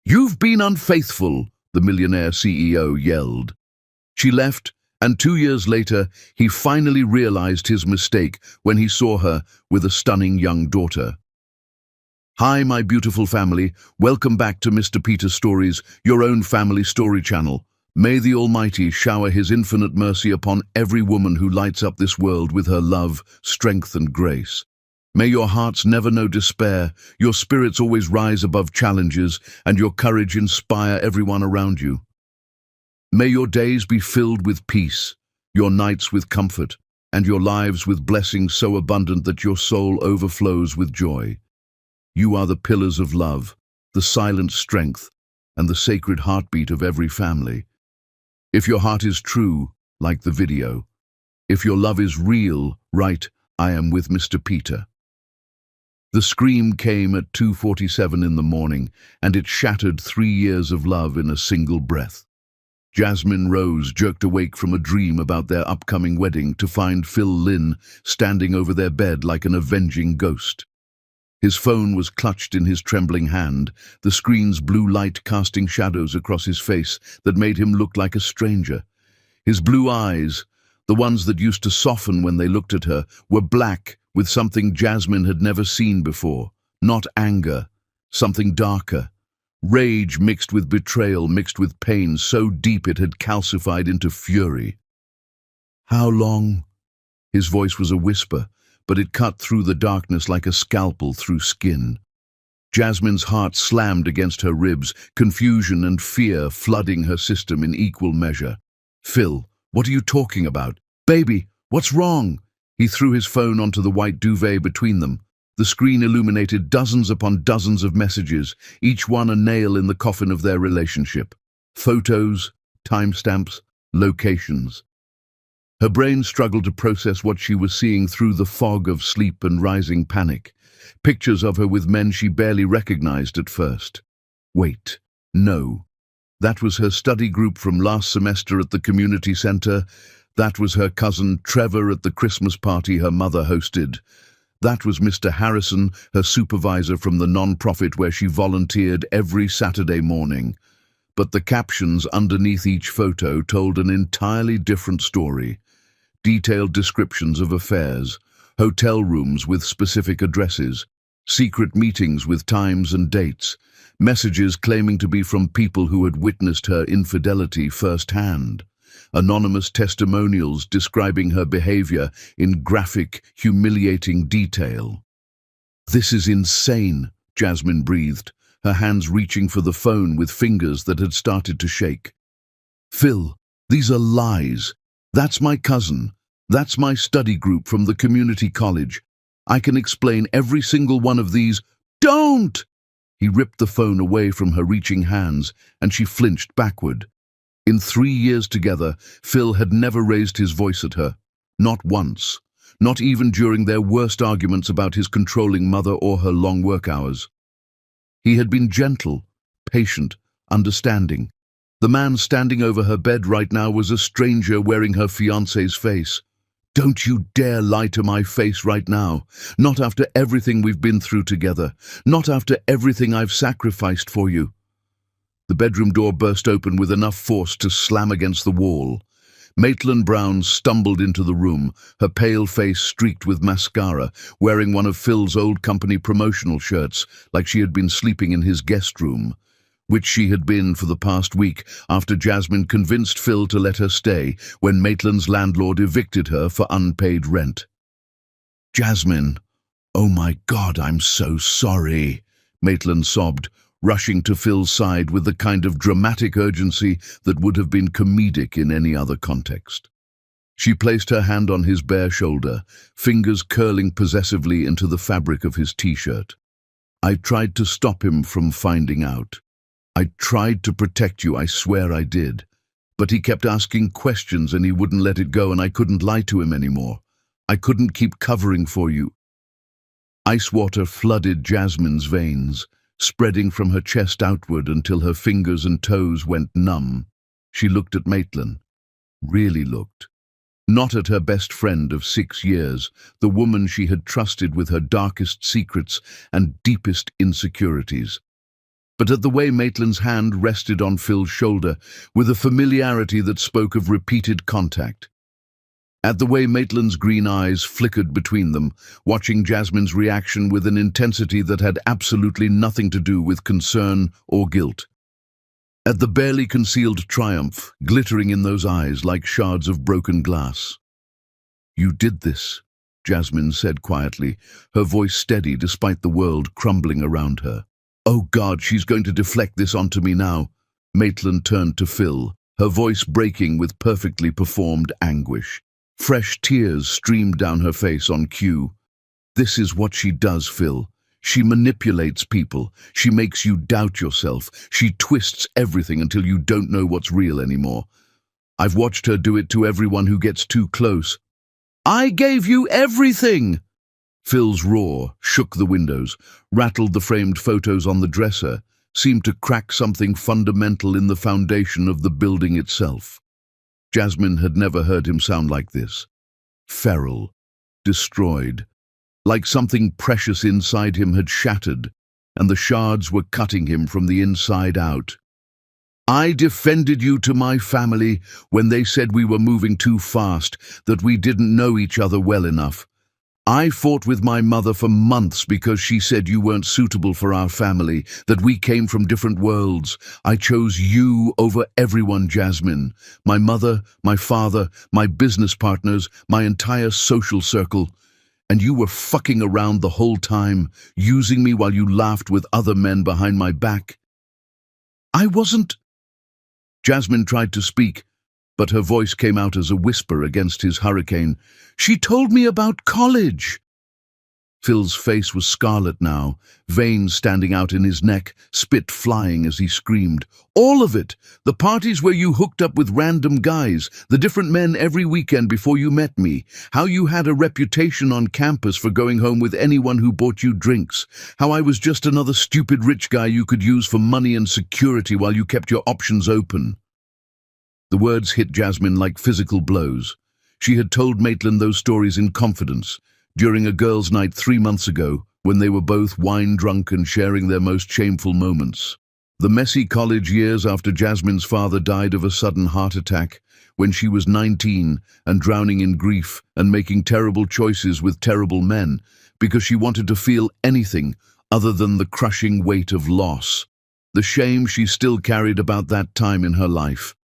"You've been unfaithful," the Millionaire CEO yelled. She left, and 2 years later, he finally realized his mistake when he saw her with a stunning young daughter. Hi, my beautiful family. Welcome back to Mr. Peter's Stories, your own family story channel. May the Almighty shower His infinite mercy upon every woman who lights up this world with her love, strength, and grace. May your hearts never know despair, your spirits always rise above challenges, and your courage inspire everyone around you. May your days be filled with peace, your nights with comfort, and your lives with blessings so abundant that your soul overflows with joy. You are the pillars of love, the silent strength, and the sacred heartbeat of every family. If your heart is true, like the video. If your love is real, write, "I am with Mr. Peter." The scream came at 2:47 in the morning, and it shattered 3 years of love in a single breath. Jasmine Rose jerked awake from a dream about their upcoming wedding to find Phil Lynn standing over their bed like an avenging ghost. His phone was clutched in his trembling hand, the screen's blue light casting shadows across his face that made him look like a stranger. His blue eyes, the ones that used to soften when they looked at her, were black with something Jasmine had never seen before. Not anger, something darker. Rage mixed with betrayal, mixed with pain so deep it had calcified into fury. "How long?" His voice was a whisper, but it cut through the darkness like a scalpel through skin. Jasmine's heart slammed against her ribs, confusion and fear flooding her system in equal measure. "Phil, what are you talking about? Baby, what's wrong?" He threw his phone onto the white duvet between them. The screen illuminated dozens upon dozens of messages, each one a nail in the coffin of their relationship. Photos, timestamps, locations. Her brain struggled to process what she was seeing through the fog of sleep and rising panic. Pictures of her with men she barely recognized at first. Wait, no. That was her study group from last semester at the community center. That was her cousin Trevor at the Christmas party her mother hosted. That was Mr. Harrison, her supervisor from the non-profit where she volunteered every Saturday morning. But the captions underneath each photo told an entirely different story. Detailed descriptions of affairs, hotel rooms with specific addresses, secret meetings with times and dates, messages claiming to be from people who had witnessed her infidelity firsthand, anonymous testimonials describing her behavior in graphic, humiliating detail. "This is insane," Jasmine breathed, her hands reaching for the phone with fingers that had started to shake. "Phil, these are lies. That's my cousin. That's my study group from the community college. I can explain every single one of these." "Don't!" He ripped the phone away from her reaching hands, and she flinched backward. In 3 years together, Phil had never raised his voice at her. Not once. Not even during their worst arguments about his controlling mother or her long work hours. He had been gentle, patient, understanding. The man standing over her bed right now was a stranger wearing her fiancé's face. "Don't you dare lie to my face right now. Not after everything we've been through together. Not after everything I've sacrificed for you." The bedroom door burst open with enough force to slam against the wall. Maitland Brown stumbled into the room, her pale face streaked with mascara, wearing one of Phil's old company promotional shirts, like she had been sleeping in his guest room, which she had been for the past week after Jasmine convinced Phil to let her stay when Maitland's landlord evicted her for unpaid rent. "Jasmine, oh my God, I'm so sorry," Maitland sobbed, rushing to Phil's side with the kind of dramatic urgency that would have been comedic in any other context. She placed her hand on his bare shoulder, fingers curling possessively into the fabric of his t-shirt. "I tried to stop him from finding out. I tried to protect you, I swear I did. But he kept asking questions and he wouldn't let it go, and I couldn't lie to him anymore. I couldn't keep covering for you." Ice water flooded Jasmine's veins, spreading from her chest outward until her fingers and toes went numb. She looked at Maitland. Really looked. Not at her best friend of 6 years, the woman she had trusted with her darkest secrets and deepest insecurities. but at the way Maitland's hand rested on Phil's shoulder with a familiarity that spoke of repeated contact. At the way Maitland's green eyes flickered between them, watching Jasmine's reaction with an intensity that had absolutely nothing to do with concern or guilt. At the barely concealed triumph, glittering in those eyes like shards of broken glass. "You did this," Jasmine said quietly, her voice steady despite the world crumbling around her. "Oh God, she's going to deflect this onto me now." Maitland turned to Phil, her voice breaking with perfectly performed anguish. Fresh tears streamed down her face on cue. "This is what she does, Phil. She manipulates people. She makes you doubt yourself. She twists everything until you don't know what's real anymore. I've watched her do it to everyone who gets too close." "I gave you everything!" Phil's roar shook the windows, rattled the framed photos on the dresser, seemed to crack something fundamental in the foundation of the building itself. Jasmine had never heard him sound like this. Feral, destroyed, like something precious inside him had shattered, and the shards were cutting him from the inside out. "I defended you to my family when they said we were moving too fast, that we didn't know each other well enough. I fought with my mother for months because she said you weren't suitable for our family, that we came from different worlds. I chose you over everyone, Jasmine. My mother, my father, my business partners, my entire social circle. And you were fucking around the whole time, using me while you laughed with other men behind my back." "I wasn't—" Jasmine tried to speak, but her voice came out as a whisper against his hurricane. "She told me about college." Phil's face was scarlet now, veins standing out in his neck, spit flying as he screamed. "All of it! The parties where you hooked up with random guys, the different men every weekend before you met me, how you had a reputation on campus for going home with anyone who bought you drinks, how I was just another stupid rich guy you could use for money and security while you kept your options open." The words hit Jasmine like physical blows. She had told Maitland those stories in confidence, during a girls' night 3 months ago, when they were both wine-drunk and sharing their most shameful moments. The messy college years after Jasmine's father died of a sudden heart attack, when she was 19 and drowning in grief and making terrible choices with terrible men, because she wanted to feel anything other than the crushing weight of loss. The shame she still carried about that time in her life.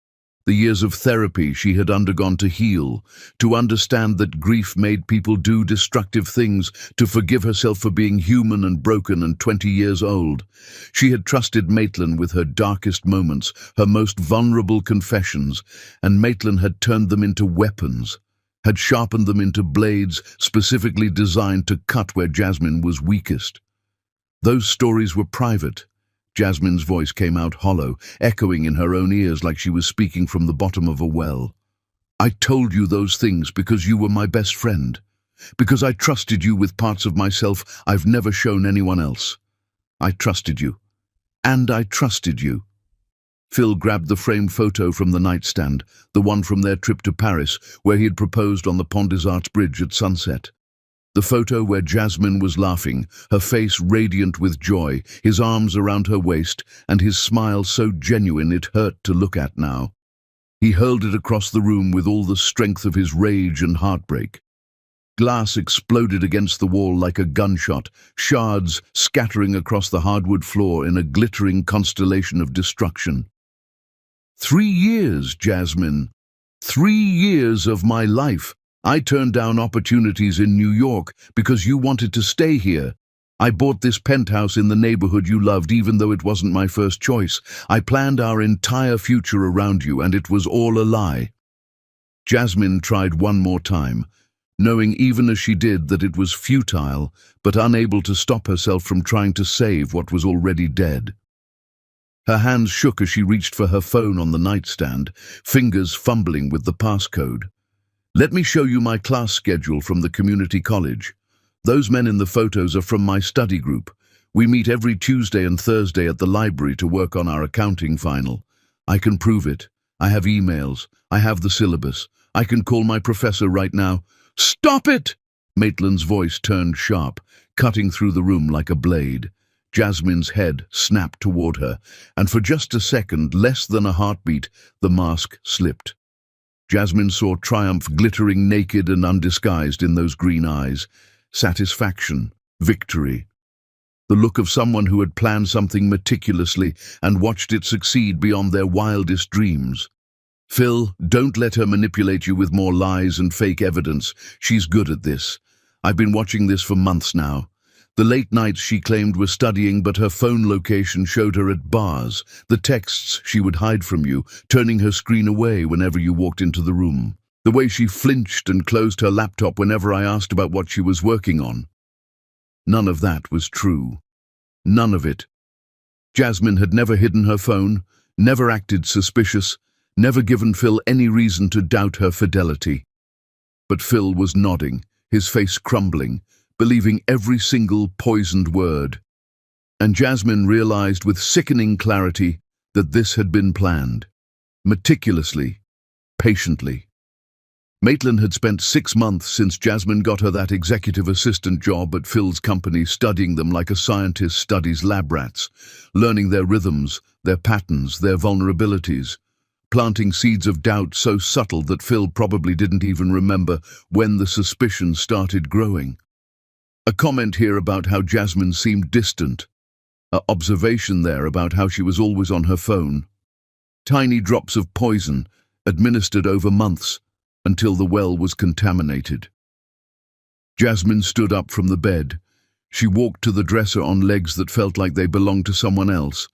The years of therapy she had undergone to heal, to understand that grief made people do destructive things, to forgive herself for being human and broken and 20 years old. She had trusted Maitland with her darkest moments, her most vulnerable confessions, and Maitland had turned them into weapons, had sharpened them into blades specifically designed to cut where Jasmine was weakest. Those stories were private. Jasmine's voice came out hollow, echoing in her own ears like she was speaking from the bottom of a well. "I told you those things because you were my best friend, because I trusted you with parts of myself I've never shown anyone else. I trusted you. And I trusted you." Phil grabbed the framed photo from the nightstand, the one from their trip to Paris, where he had proposed on the Pont des Arts bridge at sunset. The photo where Jasmine was laughing, her face radiant with joy, his arms around her waist, and his smile so genuine it hurt to look at now. He hurled it across the room with all the strength of his rage and heartbreak. Glass exploded against the wall like a gunshot, shards scattering across the hardwood floor in a glittering constellation of destruction. 3 years, Jasmine. 3 years of my life. I turned down opportunities in New York because you wanted to stay here. I bought this penthouse in the neighborhood you loved even though it wasn't my first choice. I planned our entire future around you, and it was all a lie. Jasmine tried one more time, knowing even as she did that it was futile, but unable to stop herself from trying to save what was already dead. Her hands shook as she reached for her phone on the nightstand, fingers fumbling with the passcode. "Let me show you my class schedule from the community college. Those men in the photos are from my study group. We meet every Tuesday and Thursday at the library to work on our accounting final. I can prove it. I have emails. I have the syllabus. I can call my professor right now." "Stop it!" Maitland's voice turned sharp, cutting through the room like a blade. Jasmine's head snapped toward her, and for just a second, less than a heartbeat, the mask slipped. Jasmine saw triumph glittering naked and undisguised in those green eyes. Satisfaction, victory. The look of someone who had planned something meticulously and watched it succeed beyond their wildest dreams. Phil, don't let her manipulate you with more lies and fake evidence. She's good at this. I've been watching this for months now. The late nights she claimed were studying, but her phone location showed her at bars. The texts she would hide from you, turning her screen away whenever you walked into the room. The way she flinched and closed her laptop whenever I asked about what she was working on. None of that was true. None of it. Jasmine had never hidden her phone, never acted suspicious, never given Phil any reason to doubt her fidelity. But Phil was nodding, his face crumbling, believing every single poisoned word. And Jasmine realized with sickening clarity that this had been planned. Meticulously, patiently. Maitland had spent 6 months since Jasmine got her that executive assistant job at Phil's company, studying them like a scientist studies lab rats, learning their rhythms, their patterns, their vulnerabilities, planting seeds of doubt so subtle that Phil probably didn't even remember when the suspicion started growing. A comment here about how Jasmine seemed distant. An observation there about how she was always on her phone. Tiny drops of poison, administered over months, until the well was contaminated. Jasmine stood up from the bed. She walked to the dresser on legs that felt like they belonged to someone else,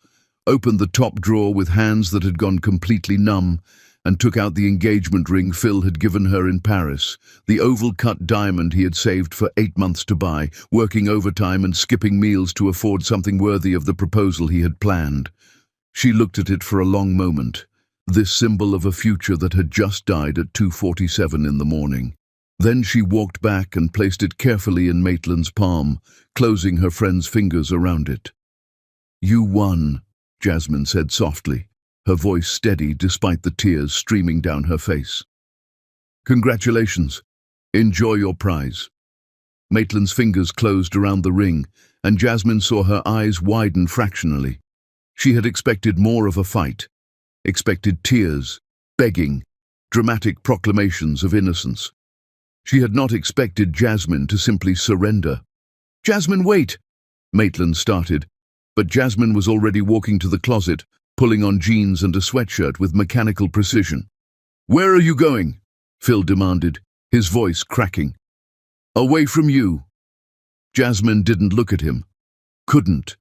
opened the top drawer with hands that had gone completely numb, and took out the engagement ring Phil had given her in Paris, the oval-cut diamond he had saved for 8 months to buy, working overtime and skipping meals to afford something worthy of the proposal he had planned. She looked at it for a long moment, this symbol of a future that had just died at 2:47 in the morning. Then she walked back and placed it carefully in Maitland's palm, closing her friend's fingers around it. "You won," Jasmine said softly, her voice steady despite the tears streaming down her face. "Congratulations. Enjoy your prize." Maitland's fingers closed around the ring, and Jasmine saw her eyes widen fractionally. She had expected more of a fight, expected tears, begging, dramatic proclamations of innocence. She had not expected Jasmine to simply surrender. "Jasmine, wait!" Maitland started, but Jasmine was already walking to the closet, pulling on jeans and a sweatshirt with mechanical precision. "Where are you going?" Phil demanded, his voice cracking. "Away from you." Jasmine didn't look at him. Couldn't.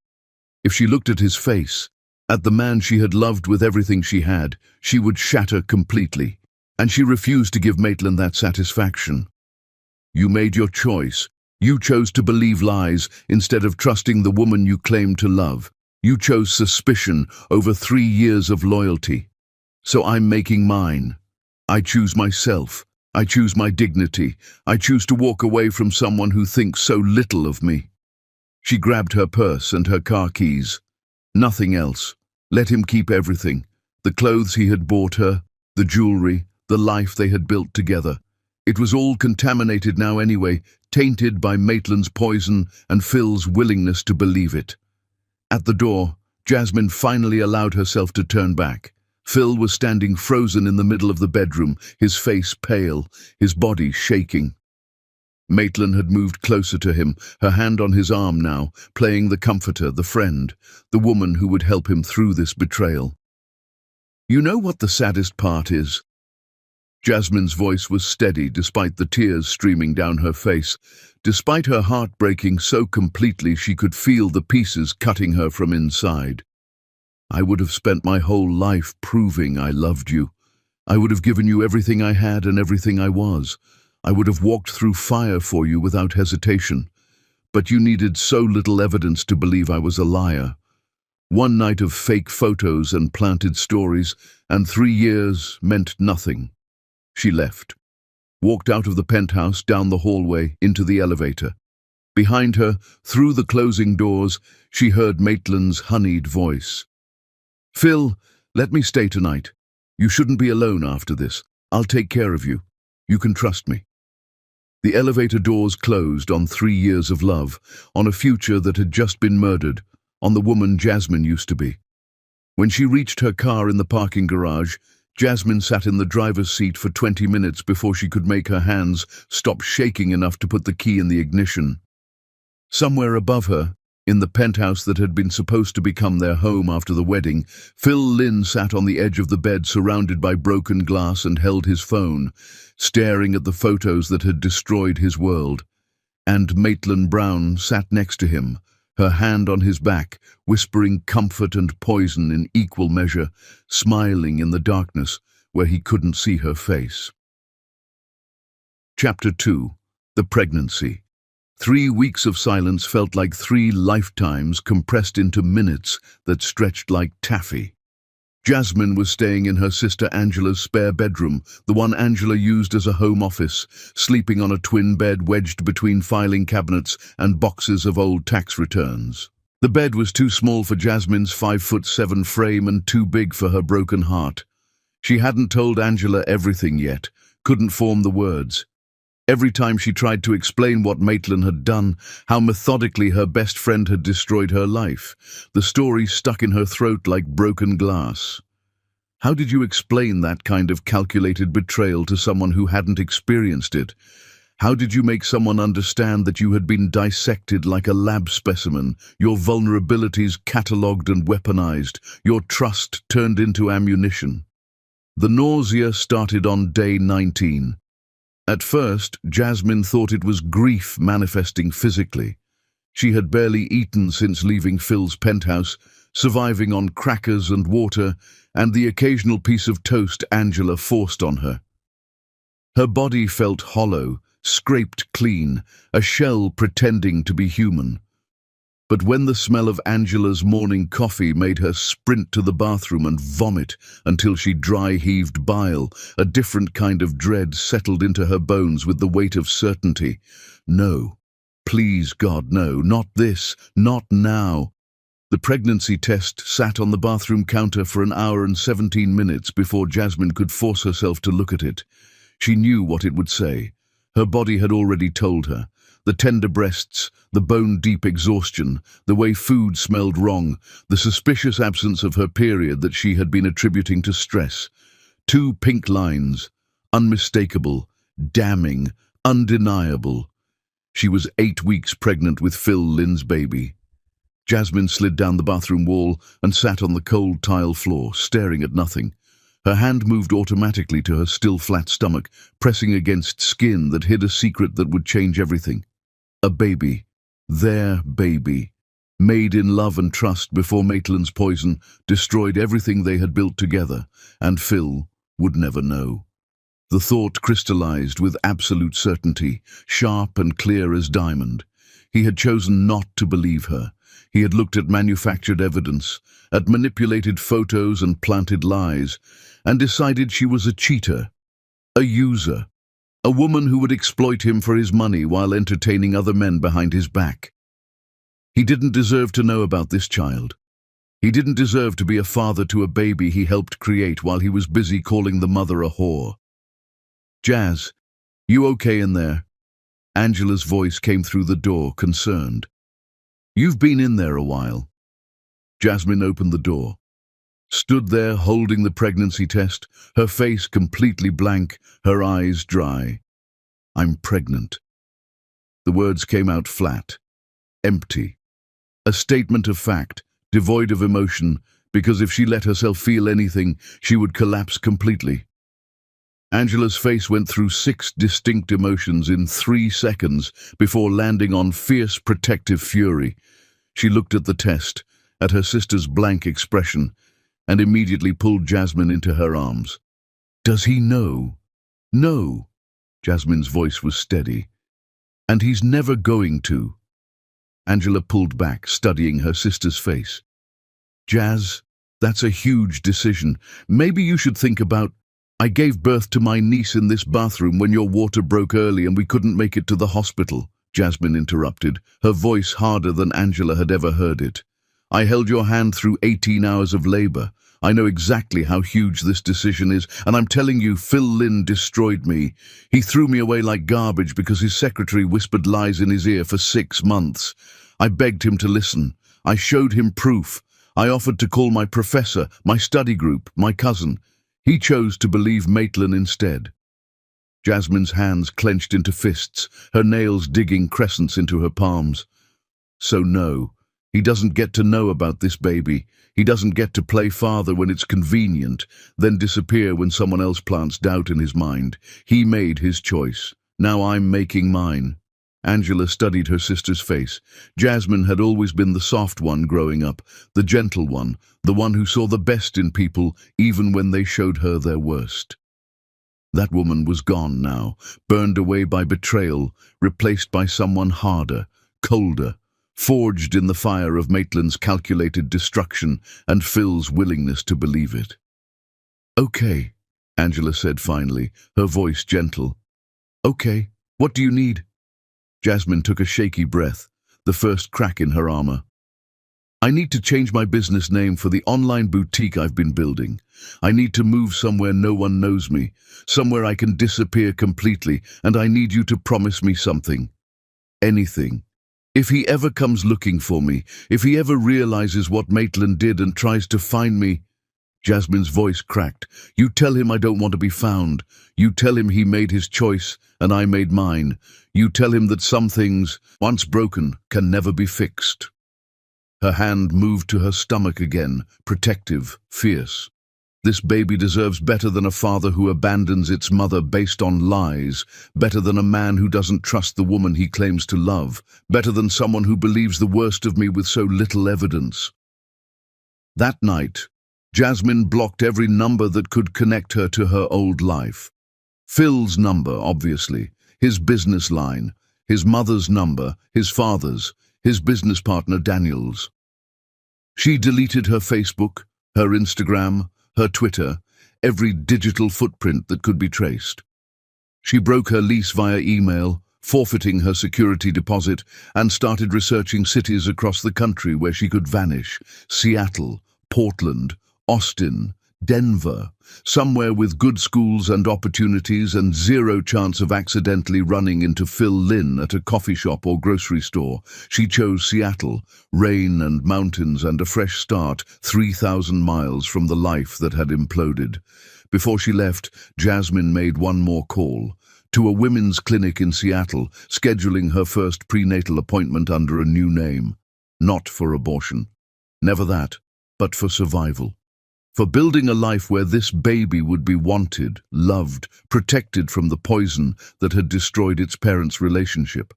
If she looked at his face, at the man she had loved with everything she had, she would shatter completely, and she refused to give Maitland that satisfaction. "You made your choice. You chose to believe lies instead of trusting the woman you claimed to love. You chose suspicion over 3 years of loyalty. So I'm making mine. I choose myself. I choose my dignity. I choose to walk away from someone who thinks so little of me." She grabbed her purse and her car keys. Nothing else. Let him keep everything. The clothes he had bought her, the jewelry, the life they had built together. It was all contaminated now anyway, tainted by Maitland's poison and Phil's willingness to believe it. At the door, Jasmine finally allowed herself to turn back. Phil was standing frozen in the middle of the bedroom, his face pale, his body shaking. Maitland had moved closer to him, her hand on his arm now, playing the comforter, the friend, the woman who would help him through this betrayal. "You know what the saddest part is?" Jasmine's voice was steady despite the tears streaming down her face, despite her heart breaking so completely she could feel the pieces cutting her from inside. "I would have spent my whole life proving I loved you. I would have given you everything I had and everything I was. I would have walked through fire for you without hesitation. But you needed so little evidence to believe I was a liar. 1 night of fake photos and planted stories, and 3 years meant nothing." She left, walked out of the penthouse, down the hallway, into the elevator. Behind her, through the closing doors, she heard Maitland's honeyed voice. "Phil, let me stay tonight. You shouldn't be alone after this. I'll take care of you. You can trust me." The elevator doors closed on 3 years of love, on a future that had just been murdered, on the woman Jasmine used to be. When she reached her car in the parking garage, Jasmine sat in the driver's seat for 20 minutes before she could make her hands stop shaking enough to put the key in the ignition. Somewhere above her, in the penthouse that had been supposed to become their home after the wedding, Phil Lynn sat on the edge of the bed surrounded by broken glass and held his phone, staring at the photos that had destroyed his world. And Maitland Brown sat next to him, her hand on his back, whispering comfort and poison in equal measure, smiling in the darkness where he couldn't see her face. Chapter 2. The Pregnancy. 3 weeks of silence felt like 3 lifetimes compressed into minutes that stretched like taffy. Jasmine was staying in her sister Angela's spare bedroom, the one Angela used as a home office, sleeping on a twin bed wedged between filing cabinets and boxes of old tax returns. The bed was too small for Jasmine's 5'7" frame and too big for her broken heart. She hadn't told Angela everything yet, couldn't form the words. Every time she tried to explain what Maitland had done, how methodically her best friend had destroyed her life, the story stuck in her throat like broken glass. How did you explain that kind of calculated betrayal to someone who hadn't experienced it? How did you make someone understand that you had been dissected like a lab specimen, your vulnerabilities catalogued and weaponized, your trust turned into ammunition? The nausea started on day 19. At first, Jasmine thought it was grief manifesting physically. She had barely eaten since leaving Phil's penthouse, surviving on crackers and water and the occasional piece of toast Angela forced on her. Her body felt hollow, scraped clean, a shell pretending to be human. But when the smell of Angela's morning coffee made her sprint to the bathroom and vomit until she dry-heaved bile, a different kind of dread settled into her bones with the weight of certainty. No. Please, God, no. Not this. Not now. The pregnancy test sat on the bathroom counter for 1 hour and 17 minutes before Jasmine could force herself to look at it. She knew what it would say. Her body had already told her. The tender breasts, the bone-deep exhaustion, the way food smelled wrong, the suspicious absence of her period that she had been attributing to stress. 2 pink lines, unmistakable, damning, undeniable. She was 8 weeks pregnant with Phil Lynn's baby. Jasmine slid down the bathroom wall and sat on the cold tile floor, staring at nothing. Her hand moved automatically to her still flat stomach, pressing against skin that hid a secret that would change everything. A baby. Their baby. Made in love and trust before Maitland's poison destroyed everything they had built together, and Phil would never know. The thought crystallized with absolute certainty, sharp and clear as diamond. He had chosen not to believe her. He had looked at manufactured evidence, at manipulated photos and planted lies, and decided she was a cheater, a user, a woman who would exploit him for his money while entertaining other men behind his back. He didn't deserve to know about this child. He didn't deserve to be a father to a baby he helped create while he was busy calling the mother a whore. "Jazz, you okay in there?" Angela's voice came through the door, concerned. "You've been in there a while." Jasmine opened the door. Stood there holding the pregnancy test, her face completely blank, her eyes dry. "I'm pregnant." The words came out flat, empty. A statement of fact, devoid of emotion, because if she let herself feel anything, she would collapse completely. Angela's face went through 6 distinct emotions in 3 seconds before landing on fierce protective fury. She looked at the test, at her sister's blank expression, and immediately pulled Jasmine into her arms. "Does he know?" "No." Jasmine's voice was steady. "And he's never going to." Angela pulled back, studying her sister's face. "Jazz, that's a huge decision. Maybe you should think about—" "I gave birth to my niece in this bathroom when your water broke early and we couldn't make it to the hospital," Jasmine interrupted, her voice harder than Angela had ever heard it. "I held your hand through 18 hours of labor. I know exactly how huge this decision is, and I'm telling you, Phil Lynn destroyed me. He threw me away like garbage because his secretary whispered lies in his ear for 6 months. I begged him to listen. I showed him proof. I offered to call my professor, my study group, my cousin. He chose to believe Maitland instead. Jasmine's hands clenched into fists, her nails digging crescents into her palms. So no, he doesn't get to know about this baby. He doesn't get to play father when it's convenient, then disappear when someone else plants doubt in his mind. He made his choice. Now I'm making mine. Angela studied her sister's face. Jasmine had always been the soft one growing up, the gentle one, the one who saw the best in people even when they showed her their worst. That woman was gone now, burned away by betrayal, replaced by someone harder, colder, forged in the fire of Maitland's calculated destruction and Phil's willingness to believe it. "Okay," Angela said finally, her voice gentle. "Okay, what do you need?" Jasmine took a shaky breath, the first crack in her armor. "I need to change my business name for the online boutique I've been building. I need to move somewhere no one knows me, somewhere I can disappear completely, and I need you to promise me something. Anything. If he ever comes looking for me, if he ever realizes what Maitland did and tries to find me—" Jasmine's voice cracked. "You tell him I don't want to be found. You tell him he made his choice and I made mine. You tell him that some things, once broken, can never be fixed." Her hand moved to her stomach again, protective, fierce. This baby deserves better than a father who abandons its mother based on lies, better than a man who doesn't trust the woman he claims to love, better than someone who believes the worst of me with so little evidence. That night, Jasmine blocked every number that could connect her to her old life. Phil's number, obviously, his business line, his mother's number, his father's, his business partner Daniel's. She deleted her Facebook, her Instagram, her Twitter, every digital footprint that could be traced. She broke her lease via email, forfeiting her security deposit, and started researching cities across the country where she could vanish. Seattle, Portland, Austin, Denver, somewhere with good schools and opportunities and zero chance of accidentally running into Phil Lynn at a coffee shop or grocery store. She chose Seattle, rain and mountains and a fresh start, 3,000 miles from the life that had imploded. Before she left, Jasmine made one more call, to a women's clinic in Seattle, scheduling her first prenatal appointment under a new name. Not for abortion. Never that, but for survival. For building a life where this baby would be wanted, loved, protected from the poison that had destroyed its parents' relationship.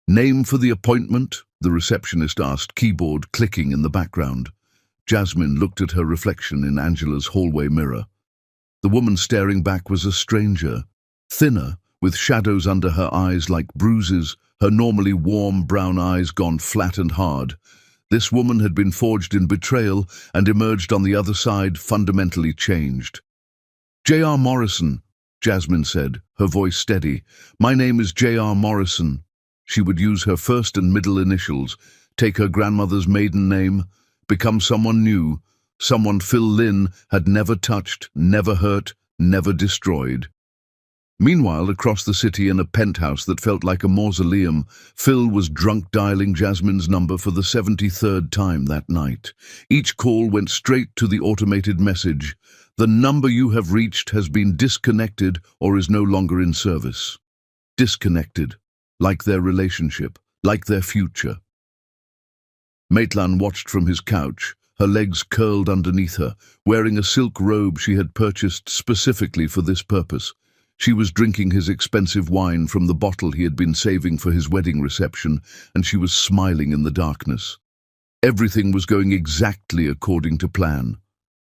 "Name for the appointment?" the receptionist asked, keyboard clicking in the background. Jasmine looked at her reflection in Angela's hallway mirror. The woman staring back was a stranger, thinner, with shadows under her eyes like bruises, her normally warm brown eyes gone flat and hard. This woman had been forged in betrayal and emerged on the other side fundamentally changed. "J.R. Morrison," Jasmine said, her voice steady. "My name is J.R. Morrison." She would use her first and middle initials, take her grandmother's maiden name, become someone new, someone Phil Lynn had never touched, never hurt, never destroyed. Meanwhile, across the city in a penthouse that felt like a mausoleum, Phil was drunk dialing Jasmine's number for the 73rd time that night. Each call went straight to the automated message: "The number you have reached has been disconnected or is no longer in service." Disconnected, like their relationship, like their future. Maitland watched from his couch, her legs curled underneath her, wearing a silk robe she had purchased specifically for this purpose. She was drinking his expensive wine from the bottle he had been saving for his wedding reception, and she was smiling in the darkness. Everything was going exactly according to plan.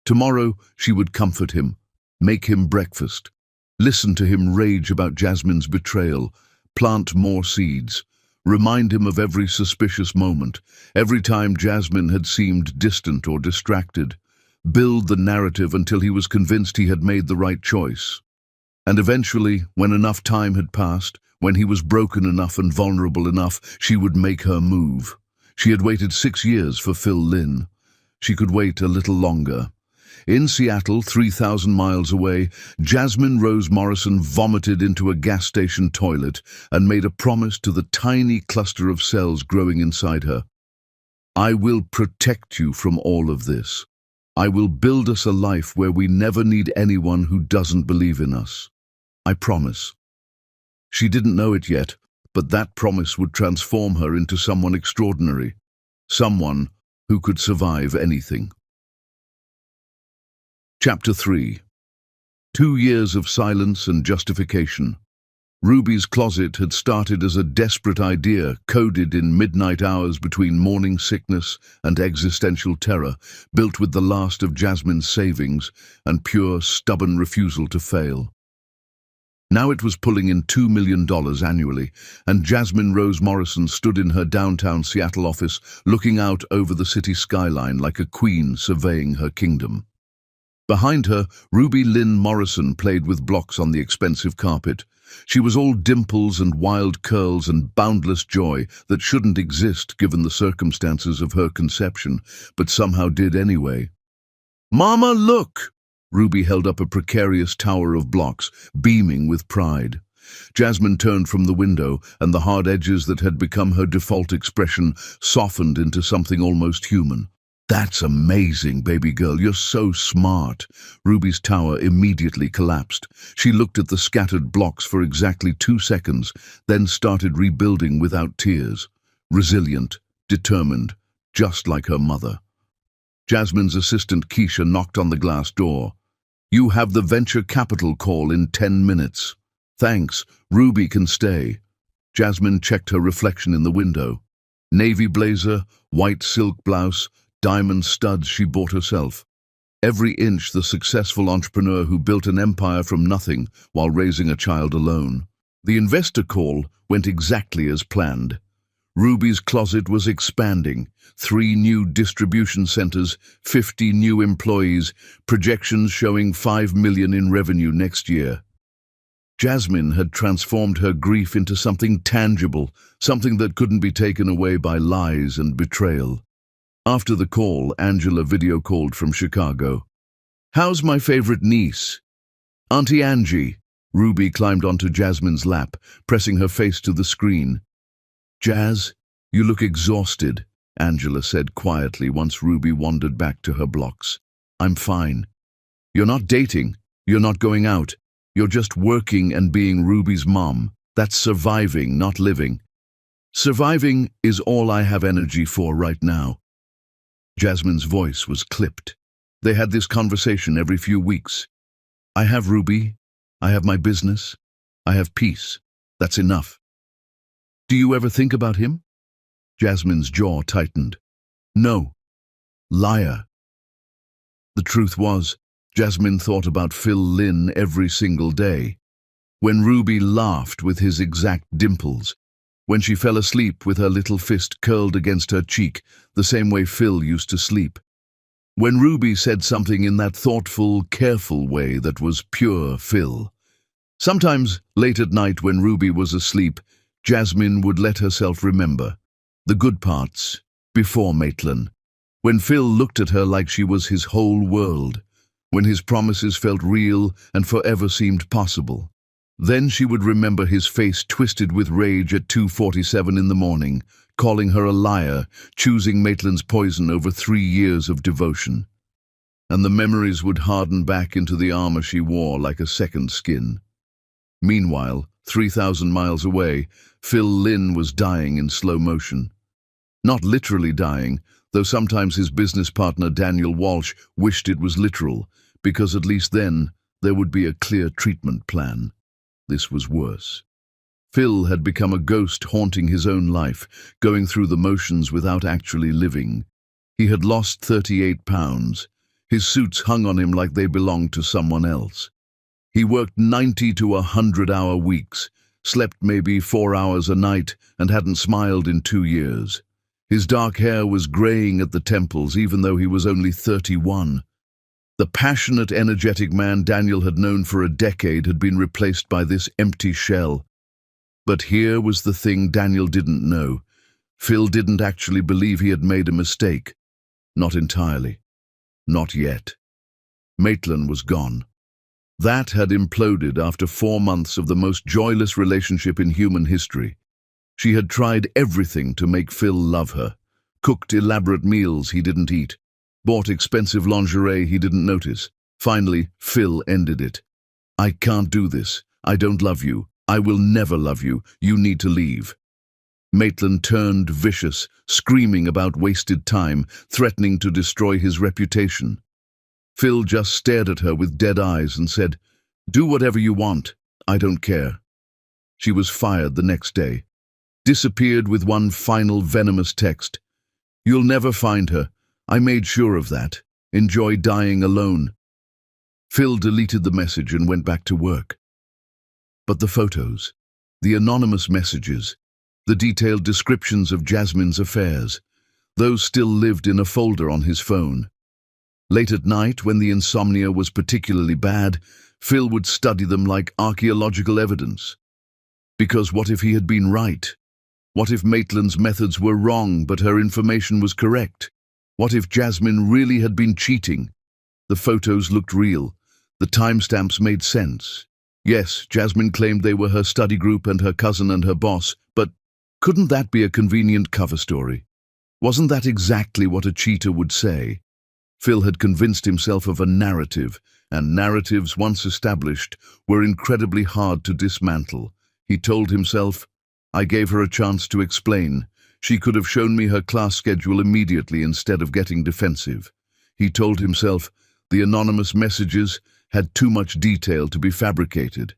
Tomorrow she would comfort him, make him breakfast, listen to him rage about Jasmine's betrayal, plant more seeds, remind him of every suspicious moment, every time Jasmine had seemed distant or distracted, build the narrative until he was convinced he had made the right choice. And eventually, when enough time had passed, when he was broken enough and vulnerable enough, she would make her move. She had waited 6 years for Phil Lynn. She could wait a little longer. In Seattle, 3,000 miles away, Jasmine Rose Morrison vomited into a gas station toilet and made a promise to the tiny cluster of cells growing inside her. I will protect you from all of this. I will build us a life where we never need anyone who doesn't believe in us. I promise." She didn't know it yet, but that promise would transform her into someone extraordinary, someone who could survive anything. Chapter 3. 2 years of silence and justification. Ruby's closet had started as a desperate idea, coded in midnight hours between morning sickness and existential terror, built with the last of Jasmine's savings and pure, stubborn refusal to fail. Now it was pulling in $2 million annually, and Jasmine Rose Morrison stood in her downtown Seattle office, looking out over the city skyline like a queen surveying her kingdom. Behind her, Ruby Lynn Morrison played with blocks on the expensive carpet. She was all dimples and wild curls and boundless joy that shouldn't exist given the circumstances of her conception, but somehow did anyway. "Mama, look!" Ruby held up a precarious tower of blocks, beaming with pride. Jasmine turned from the window, and the hard edges that had become her default expression softened into something almost human. "That's amazing, baby girl. You're so smart." Ruby's tower immediately collapsed. She looked at the scattered blocks for exactly 2 seconds, then started rebuilding without tears. Resilient, determined, just like her mother. Jasmine's assistant Keisha knocked on the glass door. "You have the venture capital call in 10 minutes. "Thanks, Ruby can stay." Jasmine checked her reflection in the window. Navy blazer, white silk blouse, diamond studs she bought herself. Every inch the successful entrepreneur who built an empire from nothing while raising a child alone. The investor call went exactly as planned. Ruby's closet was expanding. 3 new distribution centers, 50 new employees, projections showing $5 million in revenue next year. Jasmine had transformed her grief into something tangible, something that couldn't be taken away by lies and betrayal. After the call, Angela video called from Chicago. "How's my favorite niece?" "Auntie Angie." Ruby climbed onto Jasmine's lap, pressing her face to the screen. "Jazz, you look exhausted," Angela said quietly once Ruby wandered back to her blocks. "I'm fine." "You're not dating. You're not going out. You're just working and being Ruby's mom. That's surviving, not living." "Surviving is all I have energy for right now." Jasmine's voice was clipped. They had this conversation every few weeks. "I have Ruby. I have my business. I have peace. That's enough." "Do you ever think about him?" Jasmine's jaw tightened. "No." "Liar." The truth was, Jasmine thought about Phil Lynn every single day. When Ruby laughed with his exact dimples. When she fell asleep with her little fist curled against her cheek, the same way Phil used to sleep. When Ruby said something in that thoughtful, careful way that was pure Phil. Sometimes, late at night when Ruby was asleep, Jasmine would let herself remember the good parts, before Maitland. When Phil looked at her like she was his whole world. When his promises felt real and forever seemed possible. Then she would remember his face twisted with rage at 2:47 in the morning, calling her a liar, choosing Maitland's poison over 3 years of devotion. And the memories would harden back into the armor she wore like a second skin. Meanwhile, 3,000 miles away, Phil Lynn was dying in slow motion. Not literally dying, though sometimes his business partner Daniel Walsh wished it was literal, because at least then there would be a clear treatment plan. This was worse. Phil had become a ghost haunting his own life, going through the motions without actually living. He had lost 38 pounds. His suits hung on him like they belonged to someone else. He worked 90 to 100-hour weeks, slept maybe 4 hours a night, and hadn't smiled in 2 years. His dark hair was graying at the temples, even though he was only 31. The passionate, energetic man Daniel had known for a decade had been replaced by this empty shell. But here was the thing Daniel didn't know. Phil didn't actually believe he had made a mistake. Not entirely. Not yet. Maitland was gone. That had imploded after 4 months of the most joyless relationship in human history. She had tried everything to make Phil love her. cooked elaborate meals he didn't eat, bought expensive lingerie he didn't notice. Finally, Phil ended it. "I can't do this. I don't love you. I will never love you. You need to leave." Maitland turned vicious, screaming about wasted time, threatening to destroy his reputation. Phil just stared at her with dead eyes and said, "Do whatever you want. I don't care." She was fired the next day. Disappeared with one final venomous text. "You'll never find her. I made sure of that. Enjoy dying alone." Phil deleted the message and went back to work. But the photos, the anonymous messages, the detailed descriptions of Jasmine's affairs, those still lived in a folder on his phone. Late at night, when the insomnia was particularly bad, Phil would study them like archaeological evidence. Because what if he had been right? What if Maitland's methods were wrong, but her information was correct? What if Jasmine really had been cheating? The photos looked real. The timestamps made sense. Yes, Jasmine claimed they were her study group and her cousin and her boss, but couldn't that be a convenient cover story? Wasn't that exactly what a cheater would say? Phil had convinced himself of a narrative, and narratives once established were incredibly hard to dismantle. He told himself, "I gave her a chance to explain. She could have shown me her class schedule immediately instead of getting defensive." He told himself, the anonymous messages had too much detail to be fabricated.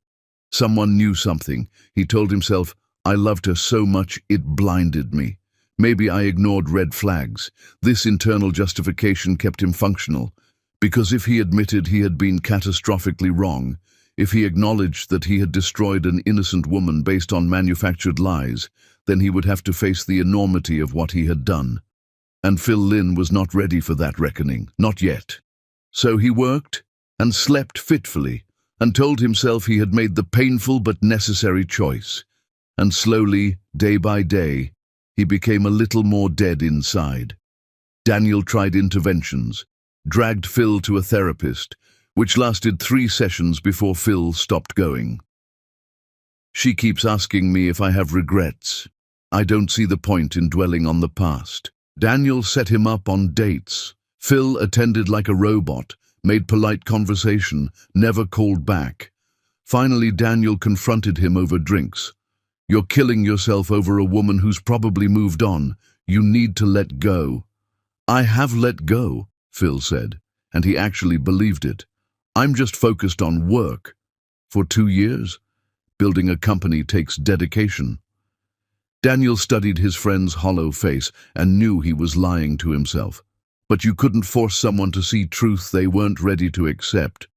Someone knew something. He told himself, "I loved her so much it blinded me. Maybe I ignored red flags." This internal justification kept him functional, because if he admitted he had been catastrophically wrong, if he acknowledged that he had destroyed an innocent woman based on manufactured lies, then he would have to face the enormity of what he had done. And Phil Lynn was not ready for that reckoning, not yet. So he worked and slept fitfully, and told himself he had made the painful but necessary choice. And slowly, day by day, he became a little more dead inside. Daniel tried interventions, dragged Phil to a therapist, which lasted 3 sessions before Phil stopped going. "She keeps asking me if I have regrets. I don't see the point in dwelling on the past." Daniel set him up on dates. Phil attended like a robot, made polite conversation, never called back. Finally, Daniel confronted him over drinks. "You're killing yourself over a woman who's probably moved on. You need to let go." "I have let go," Phil said, and he actually believed it. "I'm just focused on work." For 2 years? Building a company takes dedication. Daniel studied his friend's hollow face and knew he was lying to himself. But you couldn't force someone to see truth they weren't ready to accept.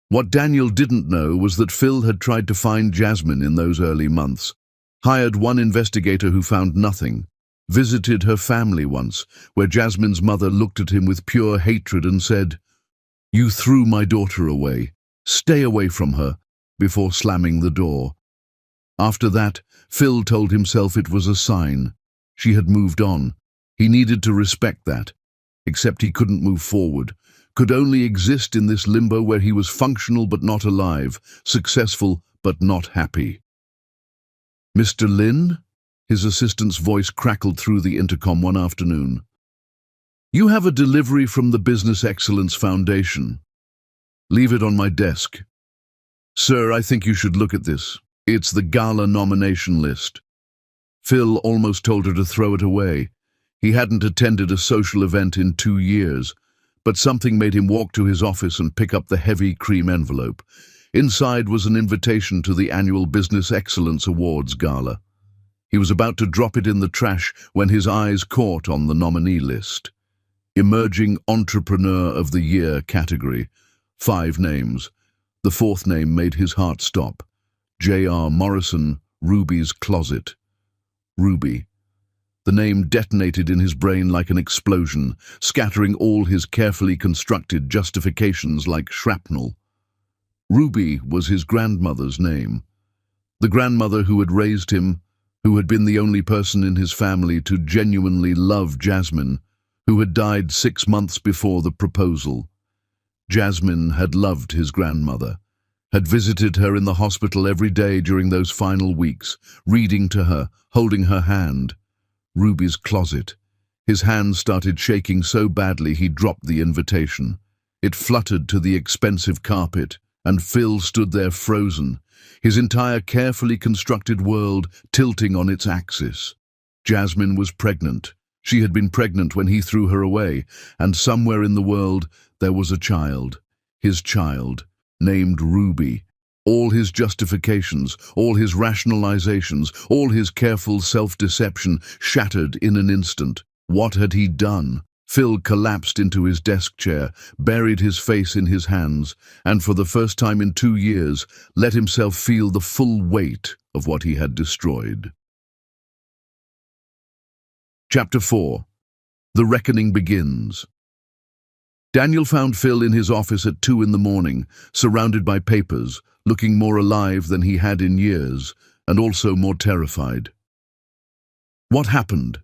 What Daniel didn't know was that Phil had tried to find Jasmine in those early months, hired one investigator who found nothing, visited her family once, where Jasmine's mother looked at him with pure hatred and said, "You threw my daughter away. Stay away from her," before slamming the door. After that, Phil told himself it was a sign. She had moved on. He needed to respect that. Except he couldn't move forward, could only exist in this limbo where he was functional but not alive, successful but not happy. "Mr. Lynn?" His assistant's voice crackled through the intercom one afternoon. "You have a delivery from the Business Excellence Foundation. Leave it on my desk." "Sir, I think you should look at this. It's the gala nomination list." Phil almost told her to throw it away. He hadn't attended a social event in 2 years, but something made him walk to his office and pick up the heavy cream envelope. Inside was an invitation to the annual Business Excellence Awards Gala. He was about to drop it in the trash when his eyes caught on the nominee list. Emerging Entrepreneur of the Year category. 5 names. The 4th name made his heart stop. J.R. Morrison, Ruby's Closet. Ruby. The name detonated in his brain like an explosion, scattering all his carefully constructed justifications like shrapnel. Ruby was his grandmother's name. The grandmother who had raised him, who had been the only person in his family to genuinely love Jasmine, who had died 6 months before the proposal. Jasmine had loved his grandmother, had visited her in the hospital every day during those final weeks, reading to her, holding her hand. Ruby's Closet. His hands started shaking so badly he dropped the invitation. It fluttered to the expensive carpet, and Phil stood there frozen, his entire carefully constructed world tilting on its axis. Jasmine was pregnant. She had been pregnant when he threw her away, and somewhere in the world there was a child. His child, named Ruby. All his justifications, all his rationalizations, all his careful self-deception shattered in an instant. What had he done? Phil collapsed into his desk chair, buried his face in his hands, and for the first time in 2 years, let himself feel the full weight of what he had destroyed. Chapter 4. The Reckoning Begins. Daniel found Phil in his office at 2 in the morning, surrounded by papers, looking more alive than he had in years, and also more terrified. "What happened?"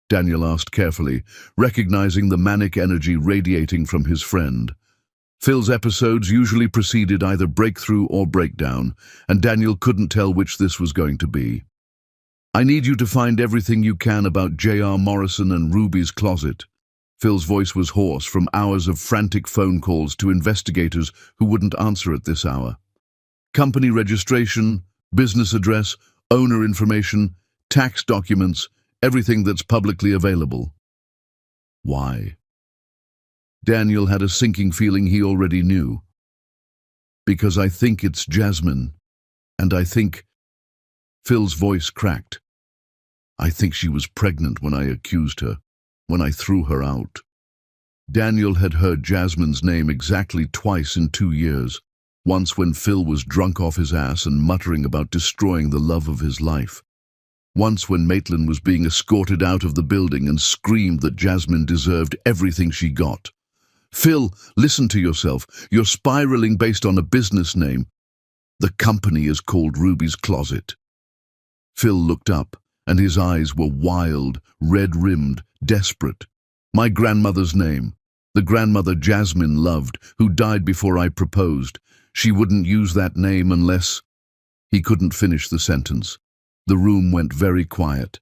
Daniel asked carefully, recognizing the manic energy radiating from his friend. Phil's episodes usually preceded either breakthrough or breakdown, and Daniel couldn't tell which this was going to be. "I need you to find everything you can about J.R. Morrison and Ruby's closet." Phil's voice was hoarse from hours of frantic phone calls to investigators who wouldn't answer at this hour. Company registration, business address, owner information, tax documents, everything that's publicly available. Why? Daniel had a sinking feeling he already knew. "Because I think it's Jasmine, and I think—" Phil's voice cracked. "I think she was pregnant when I accused her, when I threw her out." Daniel had heard Jasmine's name exactly twice in 2 years, once when Phil was drunk off his ass and muttering about destroying the love of his life. Once when Maitland was being escorted out of the building and screamed that Jasmine deserved everything she got. "Phil, listen to yourself. You're spiraling based on a business name. The company is called Ruby's Closet." Phil looked up, and his eyes were wild, red-rimmed, desperate. "My grandmother's name. The grandmother Jasmine loved, who died before I proposed. She wouldn't use that name unless—" He couldn't finish the sentence. The room went very quiet.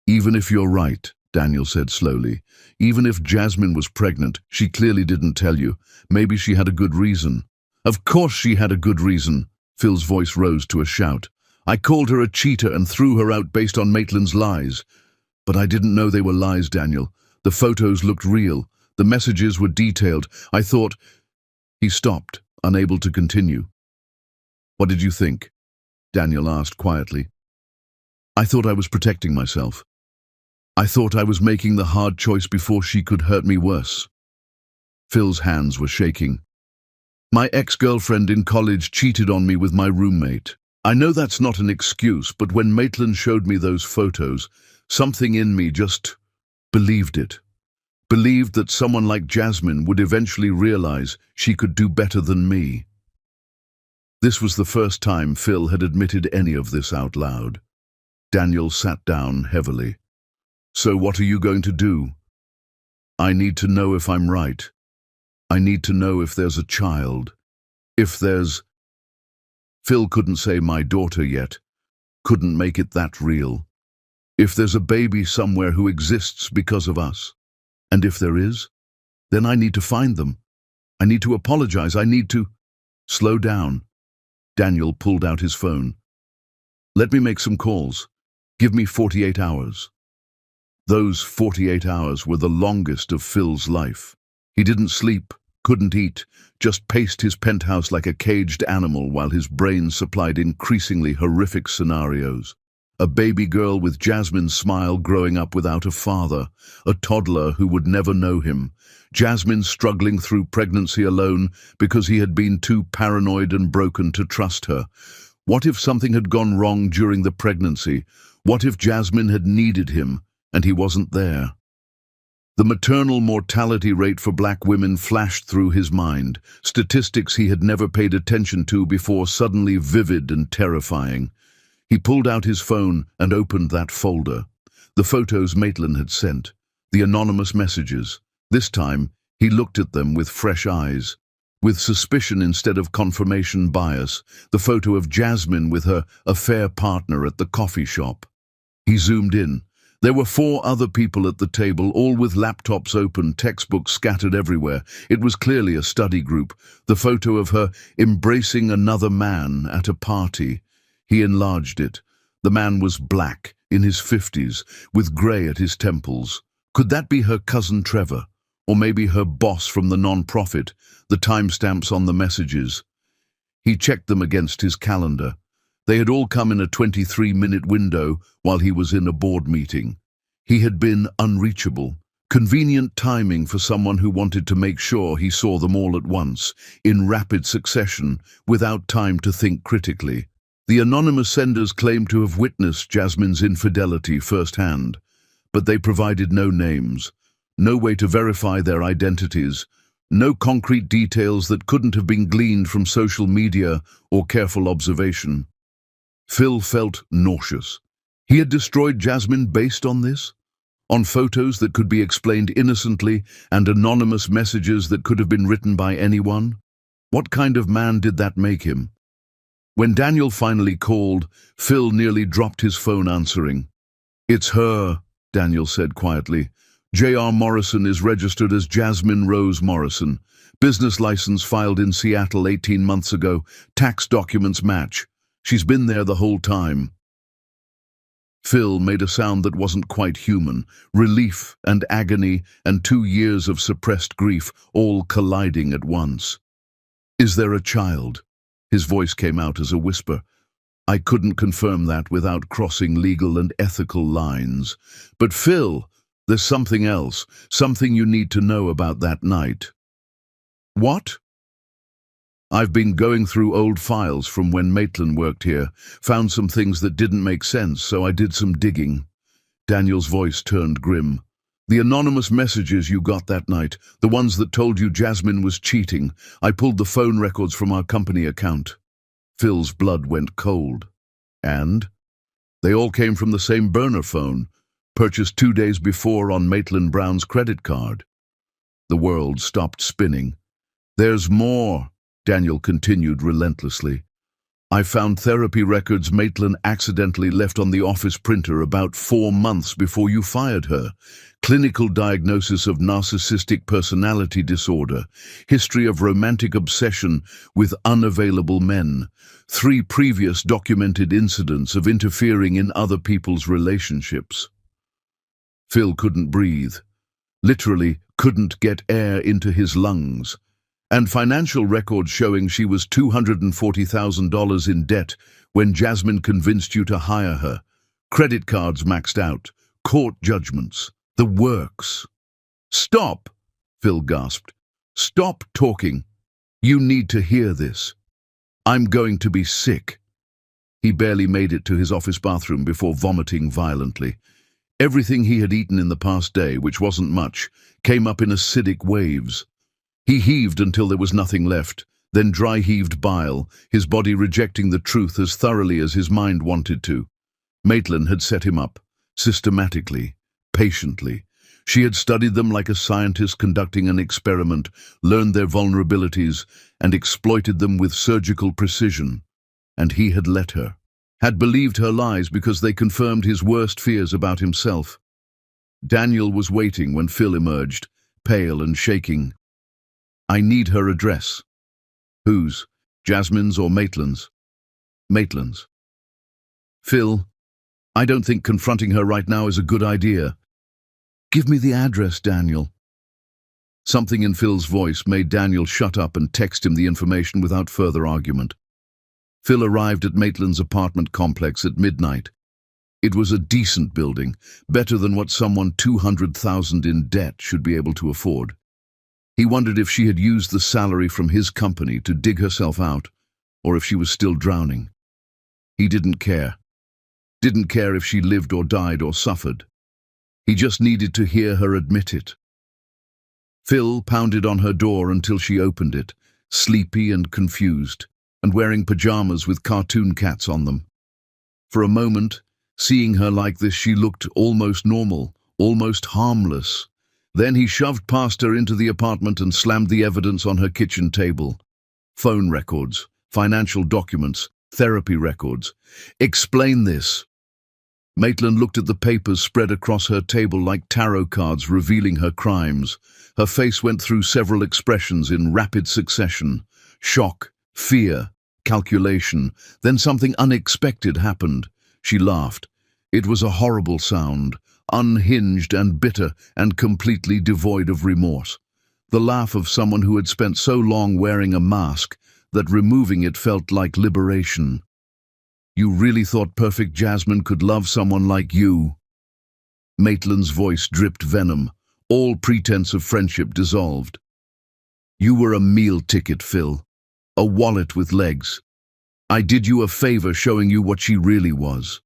"Even if you're right," Daniel said slowly, "even if Jasmine was pregnant, she clearly didn't tell you. Maybe she had a good reason." "Of course she had a good reason." Phil's voice rose to a shout. "I called her a cheater and threw her out based on Maitland's lies. But I didn't know they were lies, Daniel. The photos looked real. The messages were detailed. I thought—" He stopped, unable to continue. "What did you think?" Daniel asked quietly. "I thought I was protecting myself. I thought I was making the hard choice before she could hurt me worse." Phil's hands were shaking. "My ex-girlfriend in college cheated on me with my roommate. I know that's not an excuse, but when Maitland showed me those photos, something in me just believed it. Believed that someone like Jasmine would eventually realize she could do better than me." This was the first time Phil had admitted any of this out loud. Daniel sat down heavily. "So what are you going to do?" "I need to know if I'm right. I need to know if there's a child. If there's—" Phil couldn't say "my daughter" yet. Couldn't make it that real. "If there's a baby somewhere who exists because of us. And if there is, then I need to find them. I need to apologize. I need to—" "Slow down." Daniel pulled out his phone. "Let me make some calls. Give me 48 hours. Those 48 hours were the longest of Phil's life. He didn't sleep, couldn't eat, just paced his penthouse like a caged animal while his brain supplied increasingly horrific scenarios. A baby girl with Jasmine's smile growing up without a father, a toddler who would never know him, Jasmine struggling through pregnancy alone because he had been too paranoid and broken to trust her. What if something had gone wrong during the pregnancy? What if Jasmine had needed him and he wasn't there? The maternal mortality rate for black women flashed through his mind, statistics he had never paid attention to before, suddenly vivid and terrifying. He pulled out his phone and opened that folder. The photos Maitland had sent, the anonymous messages. This time, he looked at them with fresh eyes. With suspicion instead of confirmation bias, the photo of Jasmine with her affair partner at the coffee shop. He zoomed in. There were 4 other people at the table, all with laptops open, textbooks scattered everywhere. It was clearly a study group. The photo of her embracing another man at a party. He enlarged it. The man was black, in his 50s, with grey at his temples. Could that be her cousin Trevor? Or maybe her boss from the non-profit, the timestamps on the messages? He checked them against his calendar. They had all come in a 23-minute window while he was in a board meeting. He had been unreachable. Convenient timing for someone who wanted to make sure he saw them all at once, in rapid succession, without time to think critically. The anonymous senders claimed to have witnessed Jasmine's infidelity firsthand, but they provided no names, no way to verify their identities, no concrete details that couldn't have been gleaned from social media or careful observation. Phil felt nauseous. He had destroyed Jasmine based on this? On photos that could be explained innocently and anonymous messages that could have been written by anyone? What kind of man did that make him? When Daniel finally called, Phil nearly dropped his phone answering. "It's her," Daniel said quietly. "J.R. Morrison is registered as Jasmine Rose Morrison. Business license filed in Seattle 18 months ago. Tax documents match. She's been there the whole time." Phil made a sound that wasn't quite human. Relief and agony and 2 years of suppressed grief, all colliding at once. "Is there a child?" His voice came out as a whisper. "I couldn't confirm that without crossing legal and ethical lines. But Phil, there's something else, something you need to know about that night." "What?" "I've been going through old files from when Maitland worked here, found some things that didn't make sense, so I did some digging." Daniel's voice turned grim. "The anonymous messages you got that night, the ones that told you Jasmine was cheating, I pulled the phone records from our company account." Phil's blood went cold. "And?" "They all came from the same burner phone, purchased 2 days before on Maitland Brown's credit card." The world stopped spinning. "There's more," Daniel continued relentlessly. "I found therapy records Maitland accidentally left on the office printer about 4 months before you fired her. Clinical diagnosis of narcissistic personality disorder, history of romantic obsession with unavailable men, 3 previous documented incidents of interfering in other people's relationships." Phil couldn't breathe, literally couldn't get air into his lungs. "And financial records showing she was $240,000 in debt when Jasmine convinced you to hire her. Credit cards maxed out, court judgments, the works." "Stop!" Phil gasped. "Stop talking. You need to hear this. I'm going to be sick." He barely made it to his office bathroom before vomiting violently. Everything he had eaten in the past day, which wasn't much, came up in acidic waves. He heaved until there was nothing left, then dry-heaved bile, his body rejecting the truth as thoroughly as his mind wanted to. Maitland had set him up, systematically, patiently. She had studied them like a scientist conducting an experiment, learned their vulnerabilities, and exploited them with surgical precision. And he had let her, had believed her lies because they confirmed his worst fears about himself. Daniel was waiting when Phil emerged, pale and shaking. "I need her address." "Whose? Jasmine's or Maitland's?" "Maitland's." "Phil, I don't think confronting her right now is a good idea." "Give me the address, Daniel." Something in Phil's voice made Daniel shut up and text him the information without further argument. Phil arrived at Maitland's apartment complex at midnight. It was a decent building, better than what someone 200,000 in debt should be able to afford. He wondered if she had used the salary from his company to dig herself out, or if she was still drowning. He didn't care. Didn't care if she lived or died or suffered. He just needed to hear her admit it. Phil pounded on her door until she opened it, sleepy and confused, and wearing pajamas with cartoon cats on them. For a moment, seeing her like this, she looked almost normal, almost harmless. Then he shoved past her into the apartment and slammed the evidence on her kitchen table. Phone records, financial documents, therapy records. "Explain this." Maitland looked at the papers spread across her table like tarot cards revealing her crimes. Her face went through several expressions in rapid succession. Shock, fear, calculation. Then something unexpected happened. She laughed. It was a horrible sound, unhinged and bitter and completely devoid of remorse. The laugh of someone who had spent so long wearing a mask that removing it felt like liberation. "You really thought perfect Jasmine could love someone like you?" Maitland's voice dripped venom. All pretense of friendship dissolved. "You were a meal ticket, Phil. A wallet with legs. I did you a favor showing you what she really was.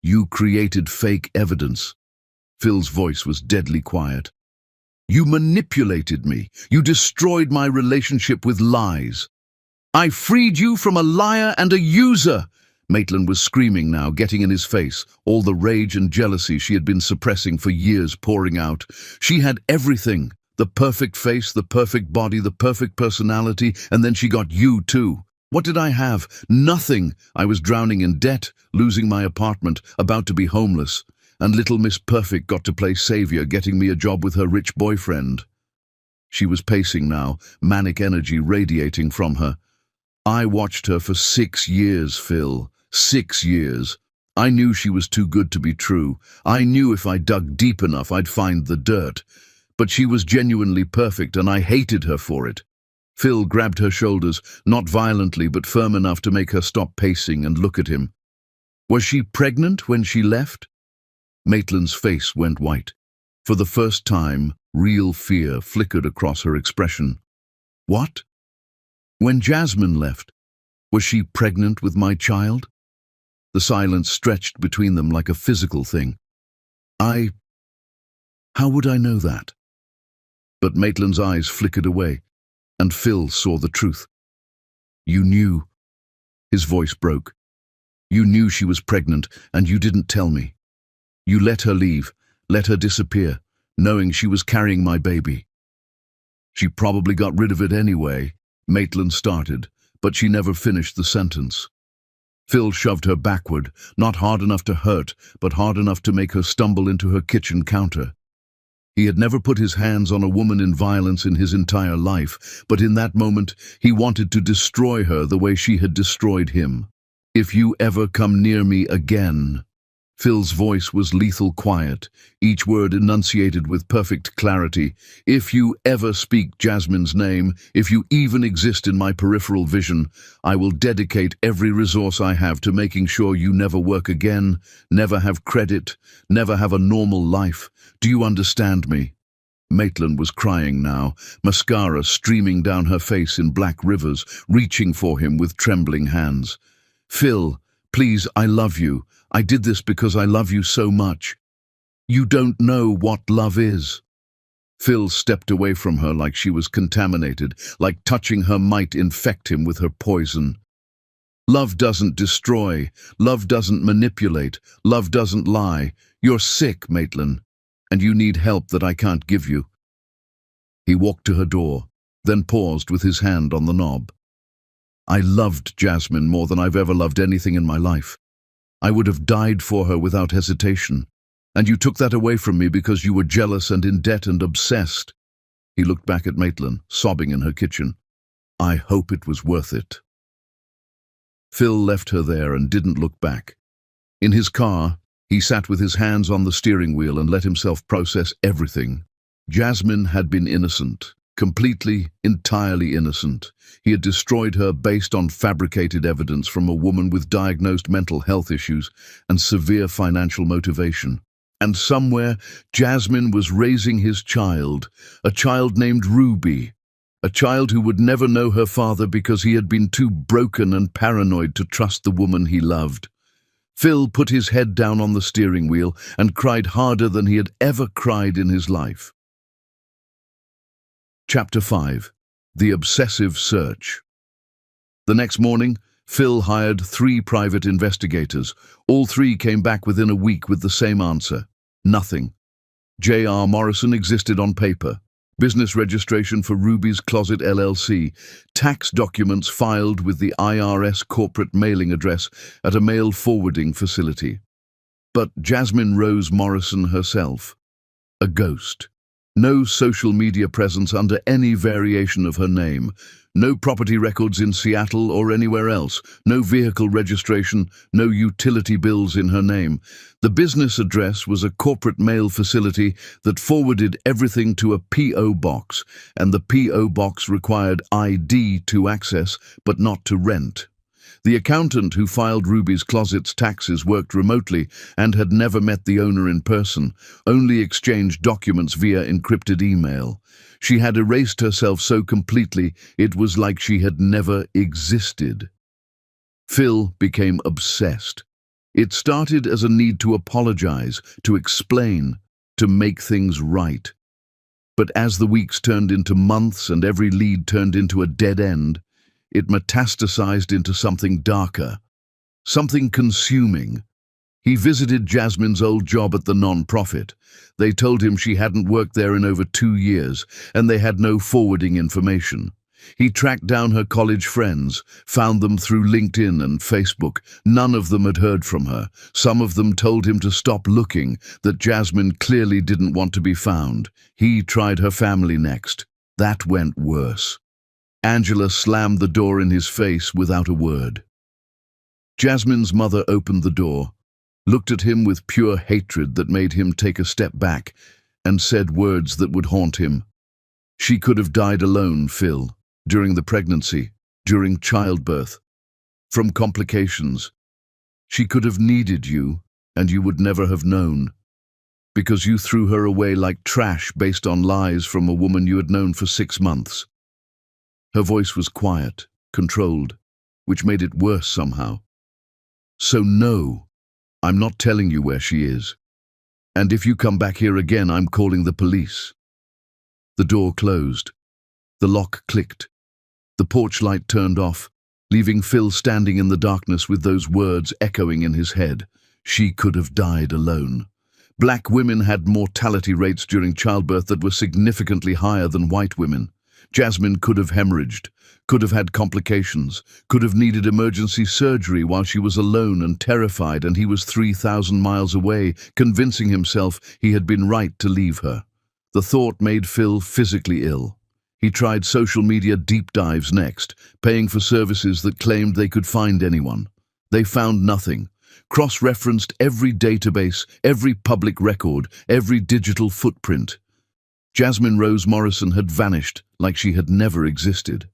You created fake evidence." Phil's voice was deadly quiet. "You manipulated me. You destroyed my relationship with lies. I freed you from a liar and a user." Maitland was screaming now, getting in his face, all the rage and jealousy she had been suppressing for years pouring out. She had everything, the perfect face, the perfect body, the perfect personality, and then she got you too. What did I have? Nothing. I was drowning in debt, losing my apartment, about to be homeless, and little Miss Perfect got to play savior, getting me a job with her rich boyfriend. She was pacing now, manic energy radiating from her. "I watched her for 6 years, Phil. 6 years. I knew she was too good to be true. I knew if I dug deep enough I'd find the dirt. But she was genuinely perfect and I hated her for it." Phil grabbed her shoulders, not violently but firm enough to make her stop pacing and look at him. "Was she pregnant when she left?" Maitland's face went white. For the first time, real fear flickered across her expression. "What? When Jasmine left, was she pregnant with my child?" The silence stretched between them like a physical thing. How would I know that?" But Maitland's eyes flickered away, and Phil saw the truth. "You knew." His voice broke. "You knew she was pregnant, and you didn't tell me. You let her leave, let her disappear, knowing she was carrying my baby." "She probably got rid of it anyway," Maitland started, but she never finished the sentence. Phil shoved her backward, not hard enough to hurt, but hard enough to make her stumble into her kitchen counter. He had never put his hands on a woman in violence in his entire life, but in that moment he wanted to destroy her the way she had destroyed him. "If you ever come near me again." Phil's voice was lethal quiet, each word enunciated with perfect clarity. "If you ever speak Jasmine's name, if you even exist in my peripheral vision, I will dedicate every resource I have to making sure you never work again, never have credit, never have a normal life. Do you understand me?" Maitland was crying now, mascara streaming down her face in black rivers, reaching for him with trembling hands. "Phil, please, I love you. I did this because I love you so much. You don't know what love is." Phil stepped away from her like she was contaminated, like touching her might infect him with her poison. "Love doesn't destroy. Love doesn't manipulate. Love doesn't lie. You're sick, Maitland, and you need help that I can't give you." He walked to her door, then paused with his hand on the knob. "I loved Jasmine more than I've ever loved anything in my life. I would have died for her without hesitation. And you took that away from me because you were jealous and in debt and obsessed." He looked back at Maitland, sobbing in her kitchen. "I hope it was worth it." Phil left her there and didn't look back. In his car, he sat with his hands on the steering wheel and let himself process everything. Jasmine had been innocent. Completely, entirely innocent. He had destroyed her based on fabricated evidence from a woman with diagnosed mental health issues and severe financial motivation. And somewhere, Jasmine was raising his child, a child named Ruby, a child who would never know her father because he had been too broken and paranoid to trust the woman he loved. Phil put his head down on the steering wheel and cried harder than he had ever cried in his life. Chapter 5. The Obsessive Search. The next morning, Phil hired 3 private investigators. All 3 came back within a week with the same answer: nothing. J.R. Morrison existed on paper. Business registration for Ruby's Closet LLC. Tax documents filed with the IRS corporate mailing address at a mail forwarding facility. But Jasmine Rose Morrison herself, a ghost. No social media presence under any variation of her name. No property records in Seattle or anywhere else. No vehicle registration, no utility bills in her name. The business address was a corporate mail facility that forwarded everything to a P.O. box, and the P.O. box required ID to access, but not to rent. The accountant who filed Ruby's Closet's taxes worked remotely and had never met the owner in person, only exchanged documents via encrypted email. She had erased herself so completely it was like she had never existed. Phil became obsessed. It started as a need to apologize, to explain, to make things right. But as the weeks turned into months and every lead turned into a dead end, it metastasized into something darker, something consuming. He visited Jasmine's old job at the non-profit. They told him she hadn't worked there in over 2 years, and they had no forwarding information. He tracked down her college friends, found them through LinkedIn and Facebook. None of them had heard from her. Some of them told him to stop looking, that Jasmine clearly didn't want to be found. He tried her family next. That went worse. Angela slammed the door in his face without a word. Jasmine's mother opened the door, looked at him with pure hatred that made him take a step back, and said words that would haunt him. She could have died alone, Phil, during the pregnancy, during childbirth, from complications. She could have needed you, and you would never have known, because you threw her away like trash based on lies from a woman you had known for 6 months. Her voice was quiet, controlled, which made it worse somehow. So no, I'm not telling you where she is. And if you come back here again, I'm calling the police. The door closed. The lock clicked. The porch light turned off, leaving Phil standing in the darkness with those words echoing in his head. She could have died alone. Black women had mortality rates during childbirth that were significantly higher than white women. Jasmine could have hemorrhaged, could have had complications, could have needed emergency surgery while she was alone and terrified, and he was 3,000 miles away, convincing himself he had been right to leave her. The thought made Phil physically ill. He tried social media deep dives next, paying for services that claimed they could find anyone. They found nothing. Cross-referenced every database, every public record, every digital footprint. Jasmine Rose Morrison had vanished like she had never existed.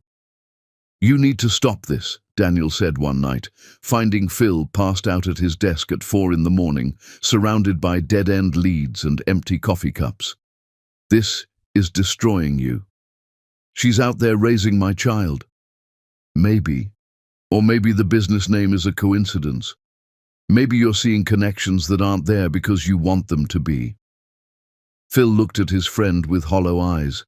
You need to stop this, Daniel said one night, finding Phil passed out at his desk at 4 in the morning, surrounded by dead-end leads and empty coffee cups. This is destroying you. She's out there raising my child. Maybe. Or maybe the business name is a coincidence. Maybe you're seeing connections that aren't there because you want them to be. Phil looked at his friend with hollow eyes.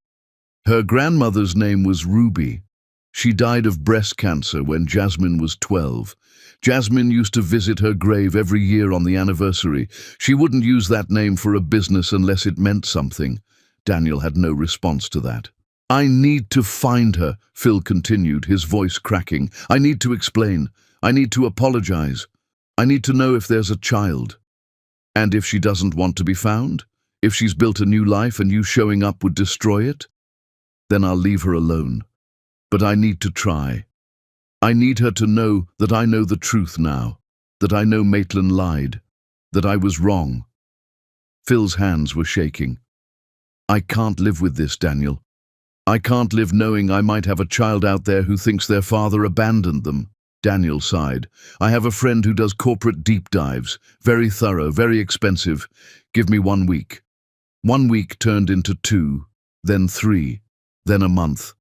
Her grandmother's name was Ruby. She died of breast cancer when Jasmine was 12. Jasmine used to visit her grave every year on the anniversary. She wouldn't use that name for a business unless it meant something. Daniel had no response to that. I need to find her, Phil continued, his voice cracking. I need to explain. I need to apologize. I need to know if there's a child. And if she doesn't want to be found? If she's built a new life and you showing up would destroy it? Then I'll leave her alone. But I need to try. I need her to know that I know the truth now, that I know Maitland lied, that I was wrong. Phil's hands were shaking. I can't live with this, Daniel. I can't live knowing I might have a child out there who thinks their father abandoned them. Daniel sighed. I have a friend who does corporate deep dives, very thorough, very expensive. Give me 1 week. 1 week turned into 2, then 3, then a month.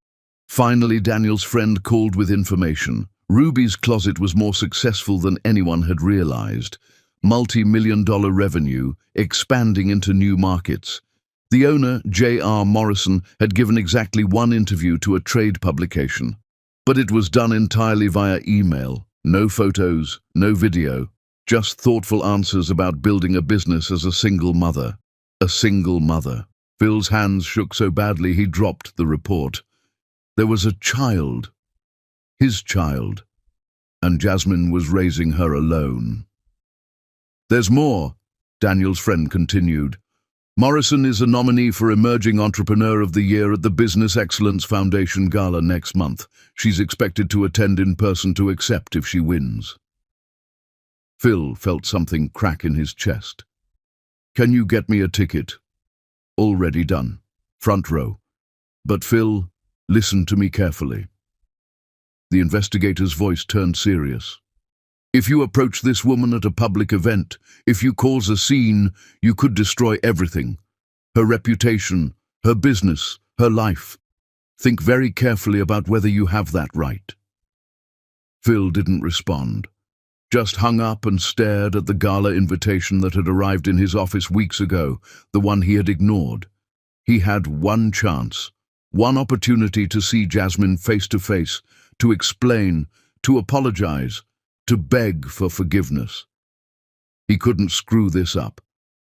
Finally, Daniel's friend called with information. Ruby's Closet was more successful than anyone had realized. Multi-million-dollar revenue, expanding into new markets. The owner, J.R. Morrison, had given exactly 1 interview to a trade publication. But it was done entirely via email. No photos, no video. Just thoughtful answers about building a business as a single mother. A single mother. Phil's hands shook so badly he dropped the report. There was a child. His child. And Jasmine was raising her alone. There's more, Daniel's friend continued. Morrison is a nominee for Emerging Entrepreneur of the Year at the Business Excellence Foundation Gala next month. She's expected to attend in person to accept if she wins. Phil felt something crack in his chest. Can you get me a ticket? Already done. Front row. But Phil, listen to me carefully. The investigator's voice turned serious. If you approach this woman at a public event, if you cause a scene, you could destroy everything. Her reputation, her business, her life. Think very carefully about whether you have that right. Phil didn't respond, just hung up and stared at the gala invitation that had arrived in his office weeks ago, the one he had ignored. He had one chance, one opportunity to see Jasmine face to face, to explain, to apologize, to beg for forgiveness. He couldn't screw this up,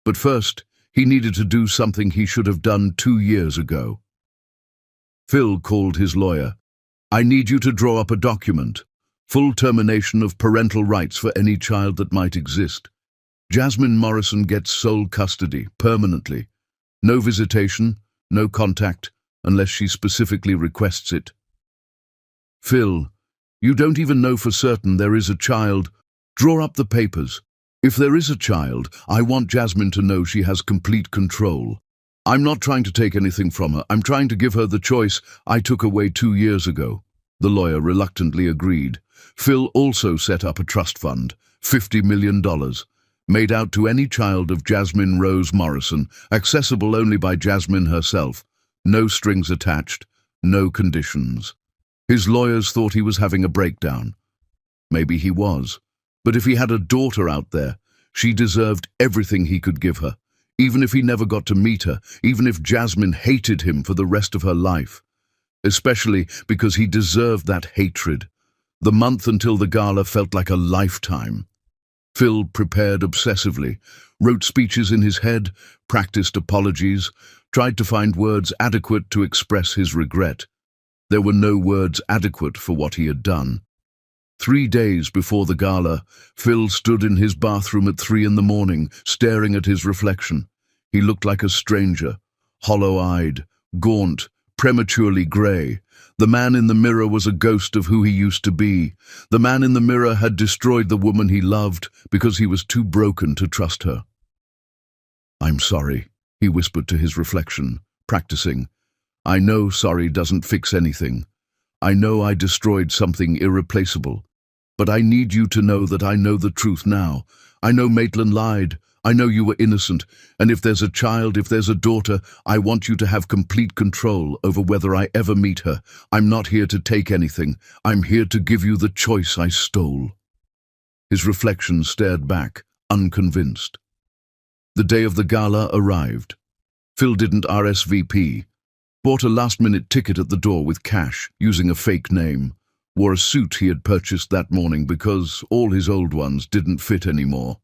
but first he needed to do something he should have done 2 years ago. Phil called his lawyer. I need you to draw up a document. Full termination of parental rights for any child that might exist. Jasmine Morrison gets sole custody, permanently. No visitation, no contact, unless she specifically requests it. Phil, you don't even know for certain there is a child. Draw up the papers. If there is a child, I want Jasmine to know she has complete control. I'm not trying to take anything from her. I'm trying to give her the choice I took away 2 years ago. The lawyer reluctantly agreed. Phil also set up a trust fund, $50 million, made out to any child of Jasmine Rose Morrison, accessible only by Jasmine herself. No strings attached, no conditions. His lawyers thought he was having a breakdown. Maybe he was. But if he had a daughter out there, she deserved everything he could give her, even if he never got to meet her, even if Jasmine hated him for the rest of her life. Especially because he deserved that hatred. The month until the gala felt like a lifetime. Phil prepared obsessively, wrote speeches in his head, practiced apologies, tried to find words adequate to express his regret. There were no words adequate for what he had done. 3 days before the gala, Phil stood in his bathroom at 3 a.m, staring at his reflection. He looked like a stranger, hollow-eyed, gaunt, prematurely grey. The man in the mirror was a ghost of who he used to be. The man in the mirror had destroyed the woman he loved because he was too broken to trust her. I'm sorry, he whispered to his reflection, practicing. I know sorry doesn't fix anything. I know I destroyed something irreplaceable. But I need you to know that I know the truth now. I know Maitland lied. I know you were innocent, and if there's a child, if there's a daughter, I want you to have complete control over whether I ever meet her. I'm not here to take anything. I'm here to give you the choice I stole. His reflection stared back, unconvinced. The day of the gala arrived. Phil didn't RSVP. Bought a last-minute ticket at the door with cash, using a fake name. Wore a suit he had purchased that morning because all his old ones didn't fit anymore.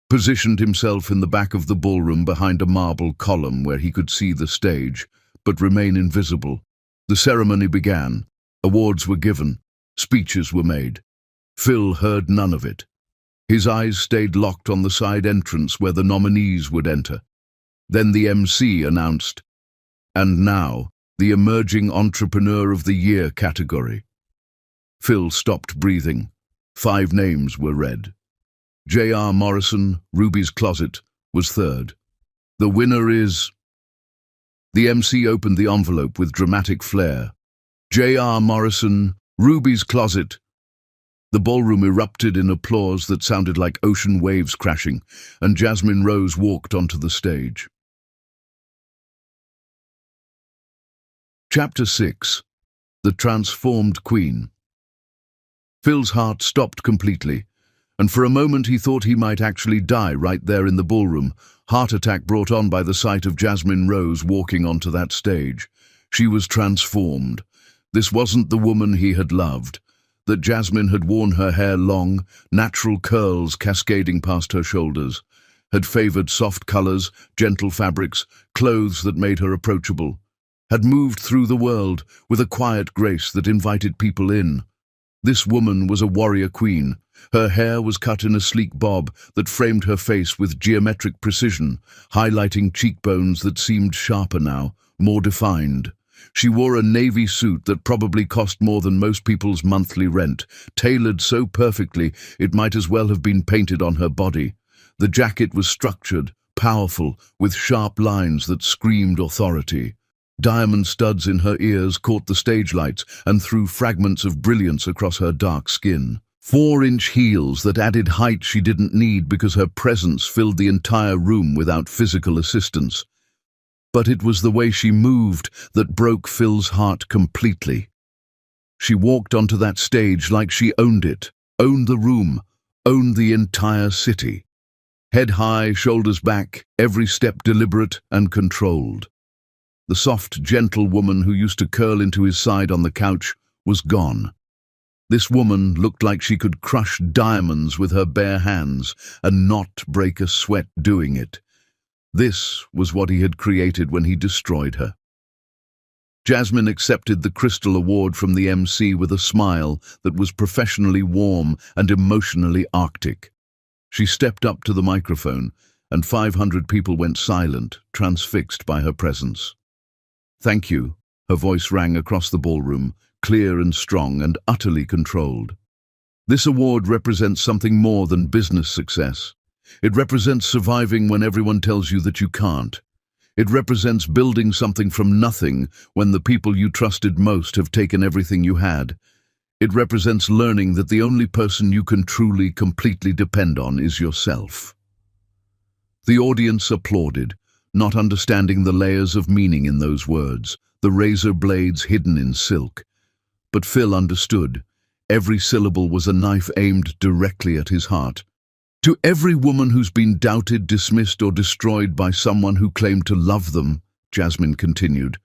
Positioned himself in the back of the ballroom behind a marble column where he could see the stage, but remain invisible. The ceremony began. Awards were given. Speeches were made. Phil heard none of it. His eyes stayed locked on the side entrance where the nominees would enter. Then the MC announced, and now, the Emerging Entrepreneur of the Year category. Phil stopped breathing. 5 names were read. J.R. Morrison, Ruby's Closet, was third. The winner is... The MC opened the envelope with dramatic flair. J.R. Morrison, Ruby's Closet. The ballroom erupted in applause that sounded like ocean waves crashing, and Jasmine Rose walked onto the stage. Chapter 6. The Transformed Queen. Phil's heart stopped completely, and for a moment he thought he might actually die right there in the ballroom, heart attack brought on by the sight of Jasmine Rose walking onto that stage. She was transformed. This wasn't the woman he had loved. That Jasmine had worn her hair long, natural curls cascading past her shoulders, had favored soft colors, gentle fabrics, clothes that made her approachable, had moved through the world with a quiet grace that invited people in. This woman was a warrior queen. Her hair was cut in a sleek bob that framed her face with geometric precision, highlighting cheekbones that seemed sharper now, more defined. She wore a navy suit that probably cost more than most people's monthly rent, tailored so perfectly it might as well have been painted on her body. The jacket was structured, powerful, with sharp lines that screamed authority. Diamond studs in her ears caught the stage lights and threw fragments of brilliance across her dark skin. 4-inch heels that added height she didn't need because her presence filled the entire room without physical assistance. But it was the way she moved that broke Phil's heart completely. She walked onto that stage like she owned it, owned the room, owned the entire city. Head high, shoulders back, every step deliberate and controlled. The soft, gentle woman who used to curl into his side on the couch was gone. This woman looked like she could crush diamonds with her bare hands and not break a sweat doing it. This was what he had created when he destroyed her. Jasmine accepted the Crystal Award from the MC with a smile that was professionally warm and emotionally arctic. She stepped up to the microphone, and 500 people went silent, transfixed by her presence. "Thank you," her voice rang across the ballroom, clear and strong and utterly controlled. "This award represents something more than business success. It represents surviving when everyone tells you that you can't. It represents building something from nothing when the people you trusted most have taken everything you had. It represents learning that the only person you can truly, completely depend on is yourself." The audience applauded, not understanding the layers of meaning in those words, the razor blades hidden in silk. But Phil understood. Every syllable was a knife aimed directly at his heart. "To every woman who's been doubted, dismissed, or destroyed by someone who claimed to love them," Jasmine continued,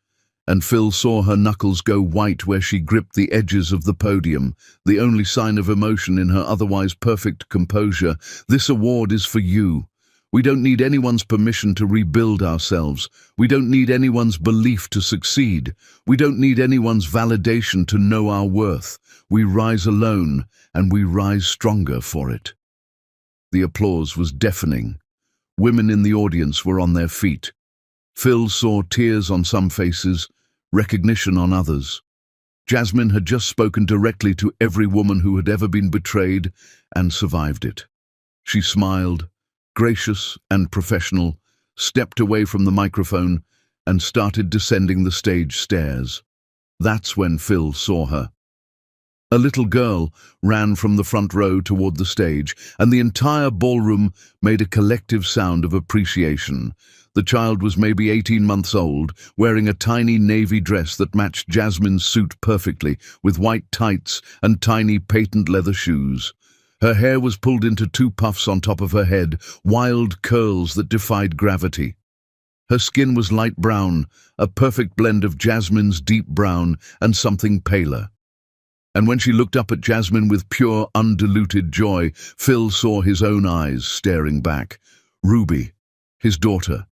and Phil saw her knuckles go white where she gripped the edges of the podium, the only sign of emotion in her otherwise perfect composure. "This award is for you. We don't need anyone's permission to rebuild ourselves. We don't need anyone's belief to succeed. We don't need anyone's validation to know our worth. We rise alone, and we rise stronger for it." The applause was deafening. Women in the audience were on their feet. Phil saw tears on some faces, recognition on others. Jasmine had just spoken directly to every woman who had ever been betrayed and survived it. She smiled, gracious and professional, stepped away from the microphone and started descending the stage stairs. That's when Phil saw her. A little girl ran from the front row toward the stage, and the entire ballroom made a collective sound of appreciation. The child was maybe 18 months old, wearing a tiny navy dress that matched Jasmine's suit perfectly, with white tights and tiny patent leather shoes. Her hair was pulled into 2 puffs on top of her head, wild curls that defied gravity. Her skin was light brown, a perfect blend of Jasmine's deep brown and something paler. And when she looked up at Jasmine with pure, undiluted joy, Phil saw his own eyes staring back. Ruby, his daughter.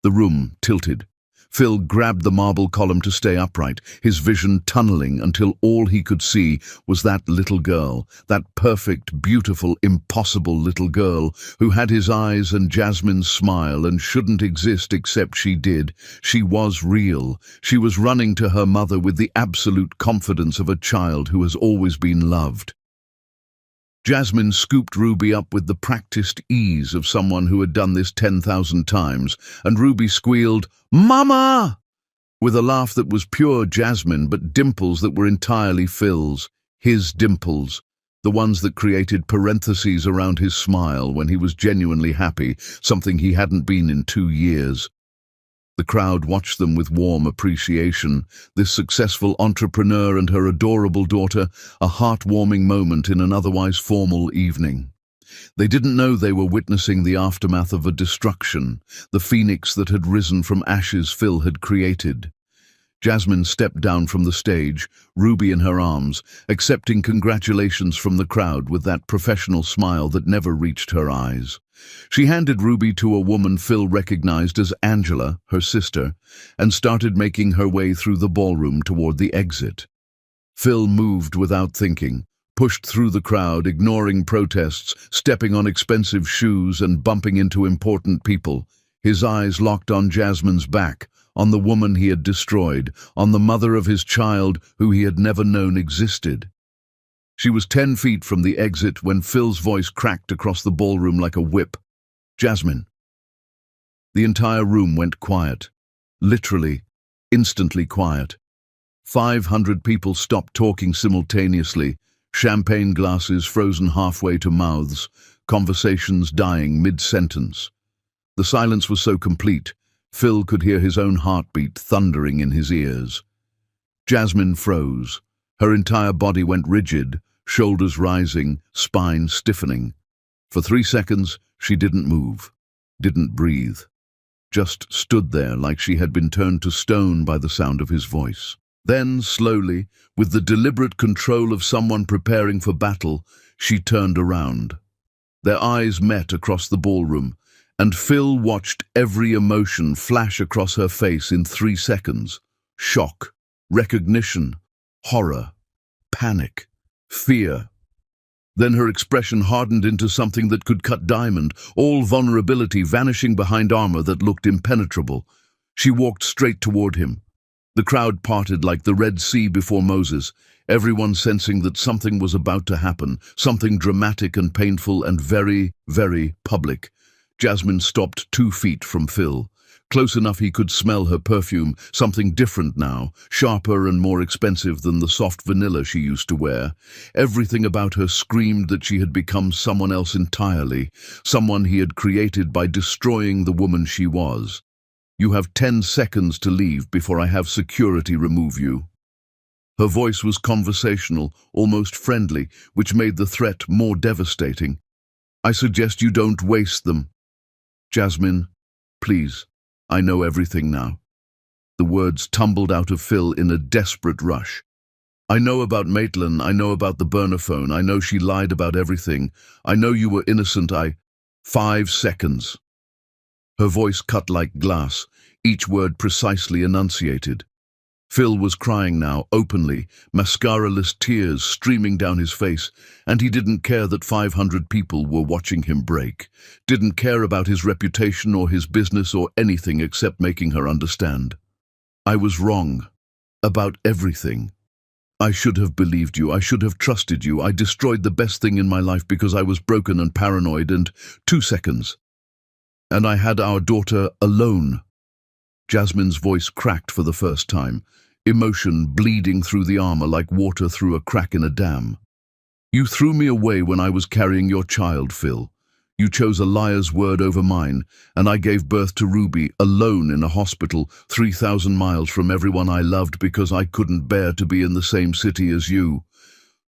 The room tilted. Phil grabbed the marble column to stay upright, his vision tunneling until all he could see was that little girl, that perfect, beautiful, impossible little girl who had his eyes and Jasmine's smile and shouldn't exist except she did. She was real. She was running to her mother with the absolute confidence of a child who has always been loved. Jasmine scooped Ruby up with the practiced ease of someone who had done this 10,000 times, and Ruby squealed, "Mama!" with a laugh that was pure Jasmine, but dimples that were entirely Phil's, his dimples, the ones that created parentheses around his smile when he was genuinely happy, something he hadn't been in 2 years. The crowd watched them with warm appreciation, this successful entrepreneur and her adorable daughter, a heartwarming moment in an otherwise formal evening. They didn't know they were witnessing the aftermath of a destruction, the phoenix that had risen from ashes Phil had created. Jasmine stepped down from the stage, Ruby in her arms, accepting congratulations from the crowd with that professional smile that never reached her eyes. She handed Ruby to a woman Phil recognized as Angela, her sister, and started making her way through the ballroom toward the exit. Phil moved without thinking, pushed through the crowd, ignoring protests, stepping on expensive shoes and bumping into important people. His eyes locked on Jasmine's back, on the woman he had destroyed, on the mother of his child who he had never known existed. She was 10 feet from the exit when Phil's voice cracked across the ballroom like a whip. "Jasmine." The entire room went quiet. Literally, instantly quiet. 500 people stopped talking simultaneously, champagne glasses frozen halfway to mouths, conversations dying mid-sentence. The silence was so complete, Phil could hear his own heartbeat thundering in his ears. Jasmine froze. Her entire body went rigid, shoulders rising, spine stiffening. For 3 seconds, she didn't move, didn't breathe. Just stood there like she had been turned to stone by the sound of his voice. Then, slowly, with the deliberate control of someone preparing for battle, she turned around. Their eyes met across the ballroom, and Phil watched every emotion flash across her face in 3 seconds. Shock, recognition, horror, panic, fear. Then her expression hardened into something that could cut diamond, all vulnerability vanishing behind armor that looked impenetrable. She walked straight toward him. The crowd parted like the Red Sea before Moses, everyone sensing that something was about to happen, something dramatic and painful and very, very public. Jasmine stopped 2 feet from Phil. Close enough he could smell her perfume, something different now, sharper and more expensive than the soft vanilla she used to wear. Everything about her screamed that she had become someone else entirely, someone he had created by destroying the woman she was. "You have 10 seconds to leave before I have security remove you." Her voice was conversational, almost friendly, which made the threat more devastating. "I suggest you don't waste them." "Jasmine, please. I know everything now." The words tumbled out of Phil in a desperate rush. "I know about Maitland, I know about the burner phone, I know she lied about everything. I know you were innocent, 5 seconds. Her voice cut like glass, each word precisely enunciated. Phil was crying now, openly, mascara-less tears streaming down his face, and he didn't care that 500 people were watching him break. Didn't care about his reputation or his business or anything except making her understand. "I was wrong. About everything. I should have believed you. I should have trusted you. I destroyed the best thing in my life because I was broken and paranoid and 2 seconds. And I had our daughter alone." Jasmine's voice cracked for the first time, emotion bleeding through the armor like water through a crack in a dam. "You threw me away when I was carrying your child, Phil. You chose a liar's word over mine, and I gave birth to Ruby alone in a hospital 3,000 miles from everyone I loved because I couldn't bear to be in the same city as you."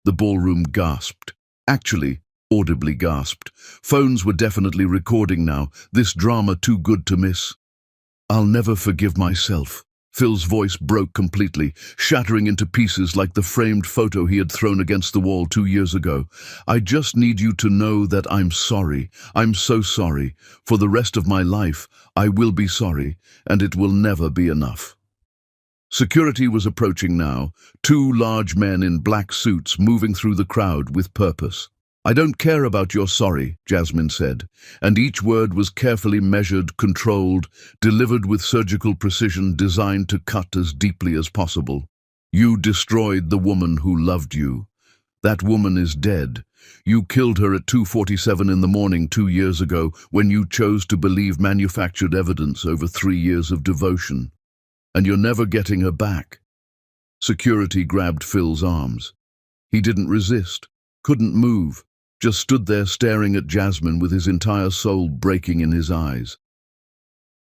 The ballroom gasped. Actually, audibly gasped. Phones were definitely recording now, this drama too good to miss. "I'll never forgive myself." Phil's voice broke completely, shattering into pieces like the framed photo he had thrown against the wall 2 years ago. "I just need you to know that I'm sorry. I'm so sorry. For the rest of my life, I will be sorry, and it will never be enough." Security was approaching now, 2 large men in black suits moving through the crowd with purpose. "I don't care about your sorry," Jasmine said, and each word was carefully measured, controlled, delivered with surgical precision designed to cut as deeply as possible. "You destroyed the woman who loved you. That woman is dead. You killed her at 2:47 in the morning 2 years ago when you chose to believe manufactured evidence over 3 years of devotion. And you're never getting her back." Security grabbed Phil's arms. He didn't resist, couldn't move. Just stood there staring at Jasmine with his entire soul breaking in his eyes.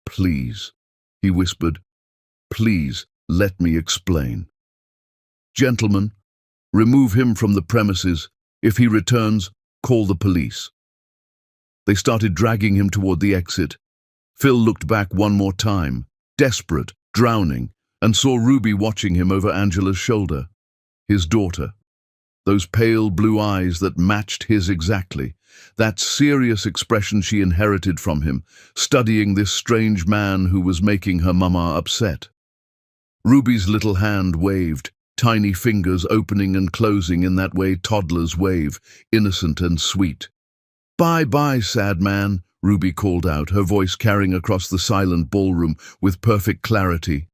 "Please," he whispered, "please let me explain. Gentlemen, remove him from the premises. If he returns, call the police." They started dragging him toward the exit. Phil looked back one more time, desperate, drowning, and saw Ruby watching him over Angela's shoulder. His daughter. Those pale blue eyes that matched his exactly, that serious expression she inherited from him, studying this strange man who was making her mama upset. Ruby's little hand waved. tiny fingers opening and closing in that way toddlers wave, innocent and sweet. "Bye-bye, sad man," Ruby called out, her voice carrying across the silent ballroom with perfect clarity.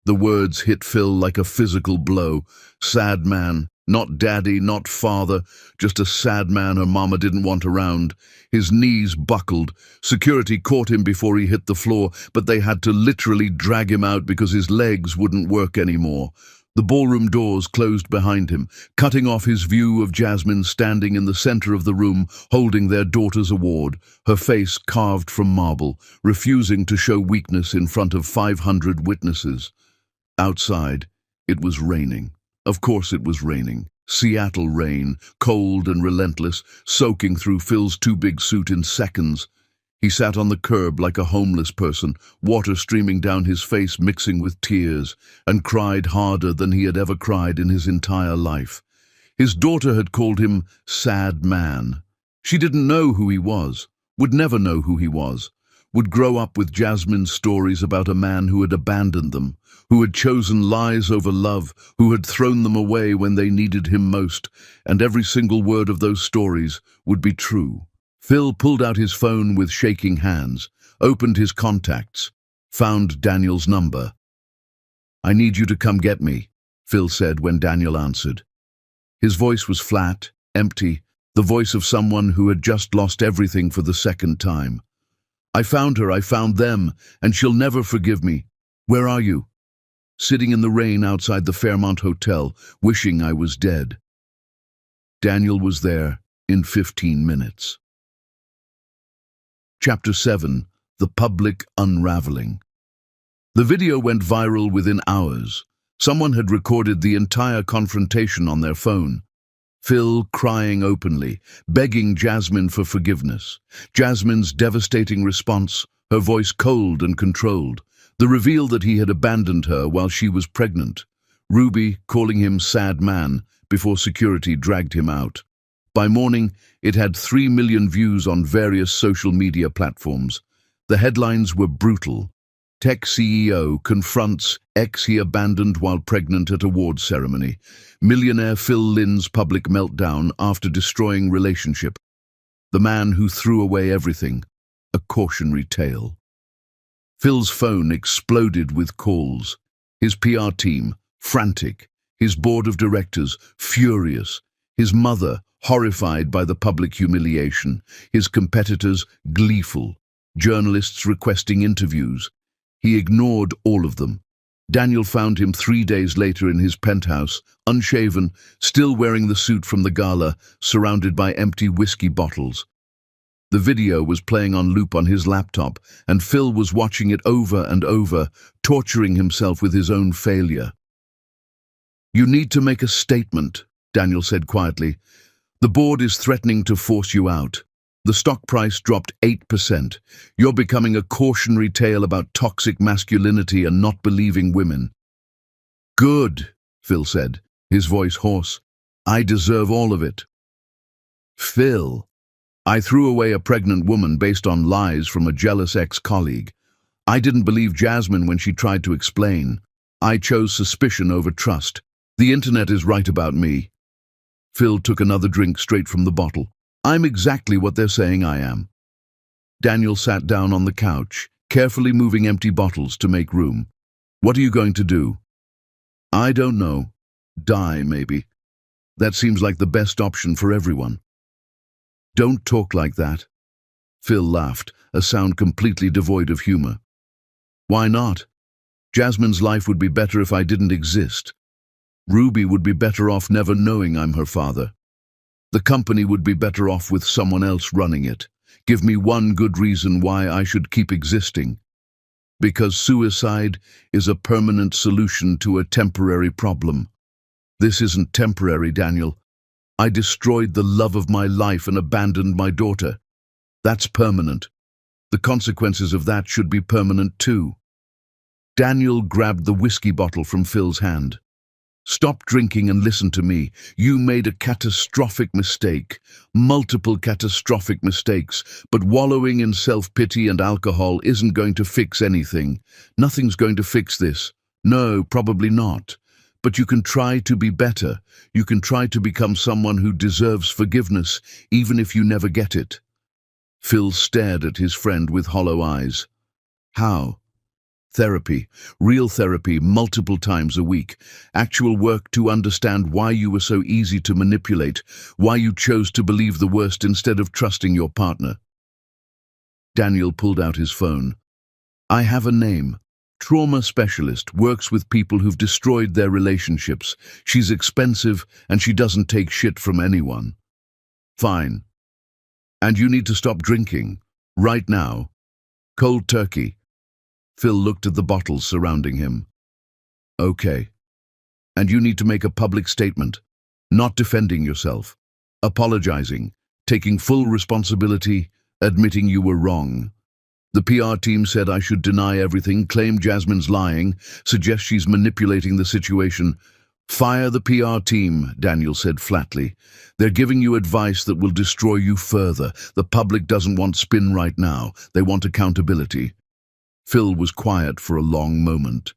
The words hit Phil like a physical blow. Sad man. Not daddy, not father, just a sad man her mama didn't want around. His knees buckled. Security caught him before he hit the floor, but they had to literally drag him out because his legs wouldn't work anymore. The ballroom doors closed behind him, cutting off his view of Jasmine standing in the center of the room, holding their daughter's award, her face carved from marble, refusing to show weakness in front of 500 witnesses. Outside, it was raining. Of course it was raining. Seattle rain, cold and relentless, soaking through Phil's too-big suit in seconds. He sat on the curb like a homeless person, water streaming down his face mixing with tears, and cried harder than he had ever cried in his entire life. His daughter had called him sad man. She didn't know who he was, would never know who he was, would grow up with Jasmine's stories about a man who had abandoned them, who had chosen lies over love, who had thrown them away when they needed him most, and every single word of those stories would be true. Phil pulled out his phone with shaking hands, opened his contacts, found Daniel's number. "I need you to come get me," Phil said when Daniel answered. His voice was flat, empty, the voice of someone who had just lost everything for the second time. "I found her, I found them, and she'll never forgive me. Where are you?" "Sitting in the rain outside the Fairmont Hotel, wishing I was dead." Daniel was there in 15 minutes. Chapter 7. The Public Unraveling. The video went viral within hours. Someone had recorded the entire confrontation on their phone. Phil crying openly, begging Jasmine for forgiveness. Jasmine's devastating response, her voice cold and controlled. The reveal that he had abandoned her while she was pregnant. Ruby calling him sad man before security dragged him out. By morning, it had 3 million views on various social media platforms. The headlines were brutal. Tech CEO confronts ex he abandoned while pregnant at award ceremony. Millionaire Phil Lynn's public meltdown after destroying relationship. The man who threw away everything. A cautionary tale. Phil's phone exploded with calls. His PR team, frantic. His board of directors, furious. His mother, horrified by the public humiliation. His competitors, gleeful. Journalists requesting interviews. He ignored all of them. Daniel found him 3 days later in his penthouse, unshaven, still wearing the suit from the gala, surrounded by empty whiskey bottles. The video was playing on loop on his laptop, and Phil was watching it over and over, torturing himself with his own failure. "You need to make a statement," Daniel said quietly. "The board is threatening to force you out. The stock price dropped 8%. You're becoming a cautionary tale about toxic masculinity and not believing women." "Good," Phil said, his voice hoarse. "I deserve all of it." "Phil, I threw away a pregnant woman based on lies from a jealous ex-colleague. I didn't believe Jasmine when she tried to explain. I chose suspicion over trust. The internet is right about me." Phil took another drink straight from the bottle. "I'm exactly what they're saying I am." Daniel sat down on the couch, carefully moving empty bottles to make room. "What are you going to do?" "I don't know. Die, maybe. That seems like the best option for everyone." "Don't talk like that." Phil laughed, a sound completely devoid of humor. "Why not? Jasmine's life would be better if I didn't exist. Ruby would be better off never knowing I'm her father. The company would be better off with someone else running it. Give me one good reason why I should keep existing. Because suicide is a permanent solution to a temporary problem. This isn't temporary, Daniel. I destroyed the love of my life and abandoned my daughter. That's permanent. The consequences of that should be permanent too." Daniel grabbed the whiskey bottle from Phil's hand. "Stop drinking and listen to me. You made a catastrophic mistake, multiple catastrophic mistakes, but wallowing in self-pity and alcohol isn't going to fix anything. Nothing's going to fix this. No, probably not. But you can try to be better. You can try to become someone who deserves forgiveness, even if you never get it. Phil stared at his friend with hollow eyes. How? Therapy, real therapy, multiple times a week. Actual work to understand why you were so easy to manipulate, why you chose to believe the worst instead of trusting your partner. Daniel pulled out his phone. I have a name. Trauma specialist, works with people who've destroyed their relationships. She's expensive and she doesn't take shit from anyone. Fine. And you need to stop drinking. Right now. Cold turkey. Phil looked at the bottles surrounding him. Okay. And you need to make a public statement. Not defending yourself. Apologizing. Taking full responsibility. Admitting you were wrong. The PR team said I should deny everything, claim Jasmine's lying, suggest she's manipulating the situation. Fire the PR team, Daniel said flatly. They're giving you advice that will destroy you further. The public doesn't want spin right now. They want accountability. Phil was quiet for a long moment.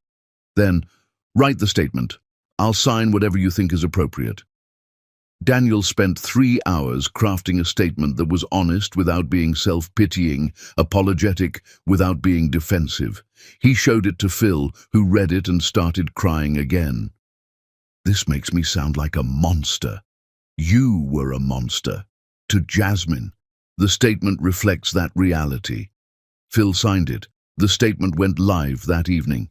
Then, write the statement. I'll sign whatever you think is appropriate. Daniel spent 3 hours crafting a statement that was honest without being self-pitying, apologetic without being defensive. He showed it to Phil, who read it and started crying again. This makes me sound like a monster. You were a monster. To Jasmine. The statement reflects that reality. Phil signed it. The statement went live that evening.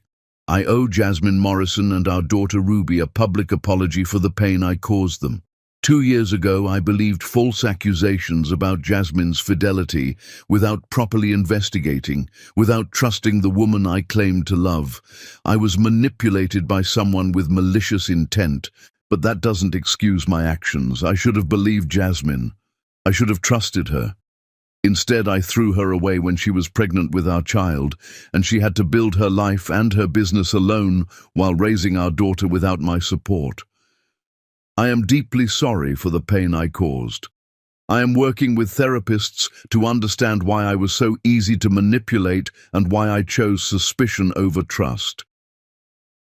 I owe Jasmine Morrison and our daughter Ruby a public apology for the pain I caused them. 2 years ago, I believed false accusations about Jasmine's fidelity without properly investigating, without trusting the woman I claimed to love. I was manipulated by someone with malicious intent, but that doesn't excuse my actions. I should have believed Jasmine. I should have trusted her. Instead, I threw her away when she was pregnant with our child, and she had to build her life and her business alone while raising our daughter without my support. I am deeply sorry for the pain I caused. I am working with therapists to understand why I was so easy to manipulate and why I chose suspicion over trust.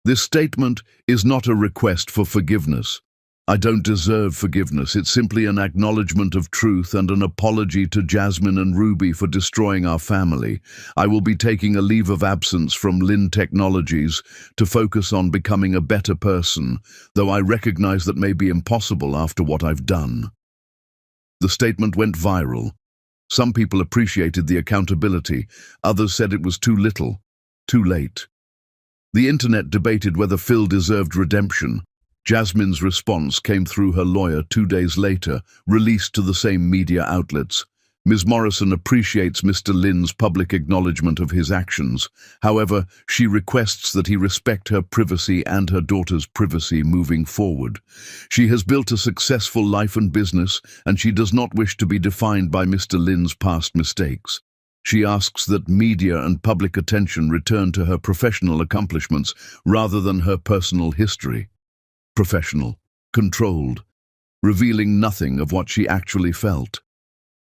This statement is not a request for forgiveness. I don't deserve forgiveness. It's simply an acknowledgement of truth and an apology to Jasmine and Ruby for destroying our family. I will be taking a leave of absence from Lynn Technologies to focus on becoming a better person, though I recognize that may be impossible after what I've done. The statement went viral. Some people appreciated the accountability. Others said it was too little, too late. The internet debated whether Phil deserved redemption. Jasmine's response came through her lawyer 2 days later, released to the same media outlets. Ms. Morrison appreciates Mr. Lynn's public acknowledgement of his actions. However, she requests that he respect her privacy and her daughter's privacy moving forward. She has built a successful life and business, and she does not wish to be defined by Mr. Lynn's past mistakes. She asks that media and public attention return to her professional accomplishments rather than her personal history. Professional, controlled, revealing nothing of what she actually felt.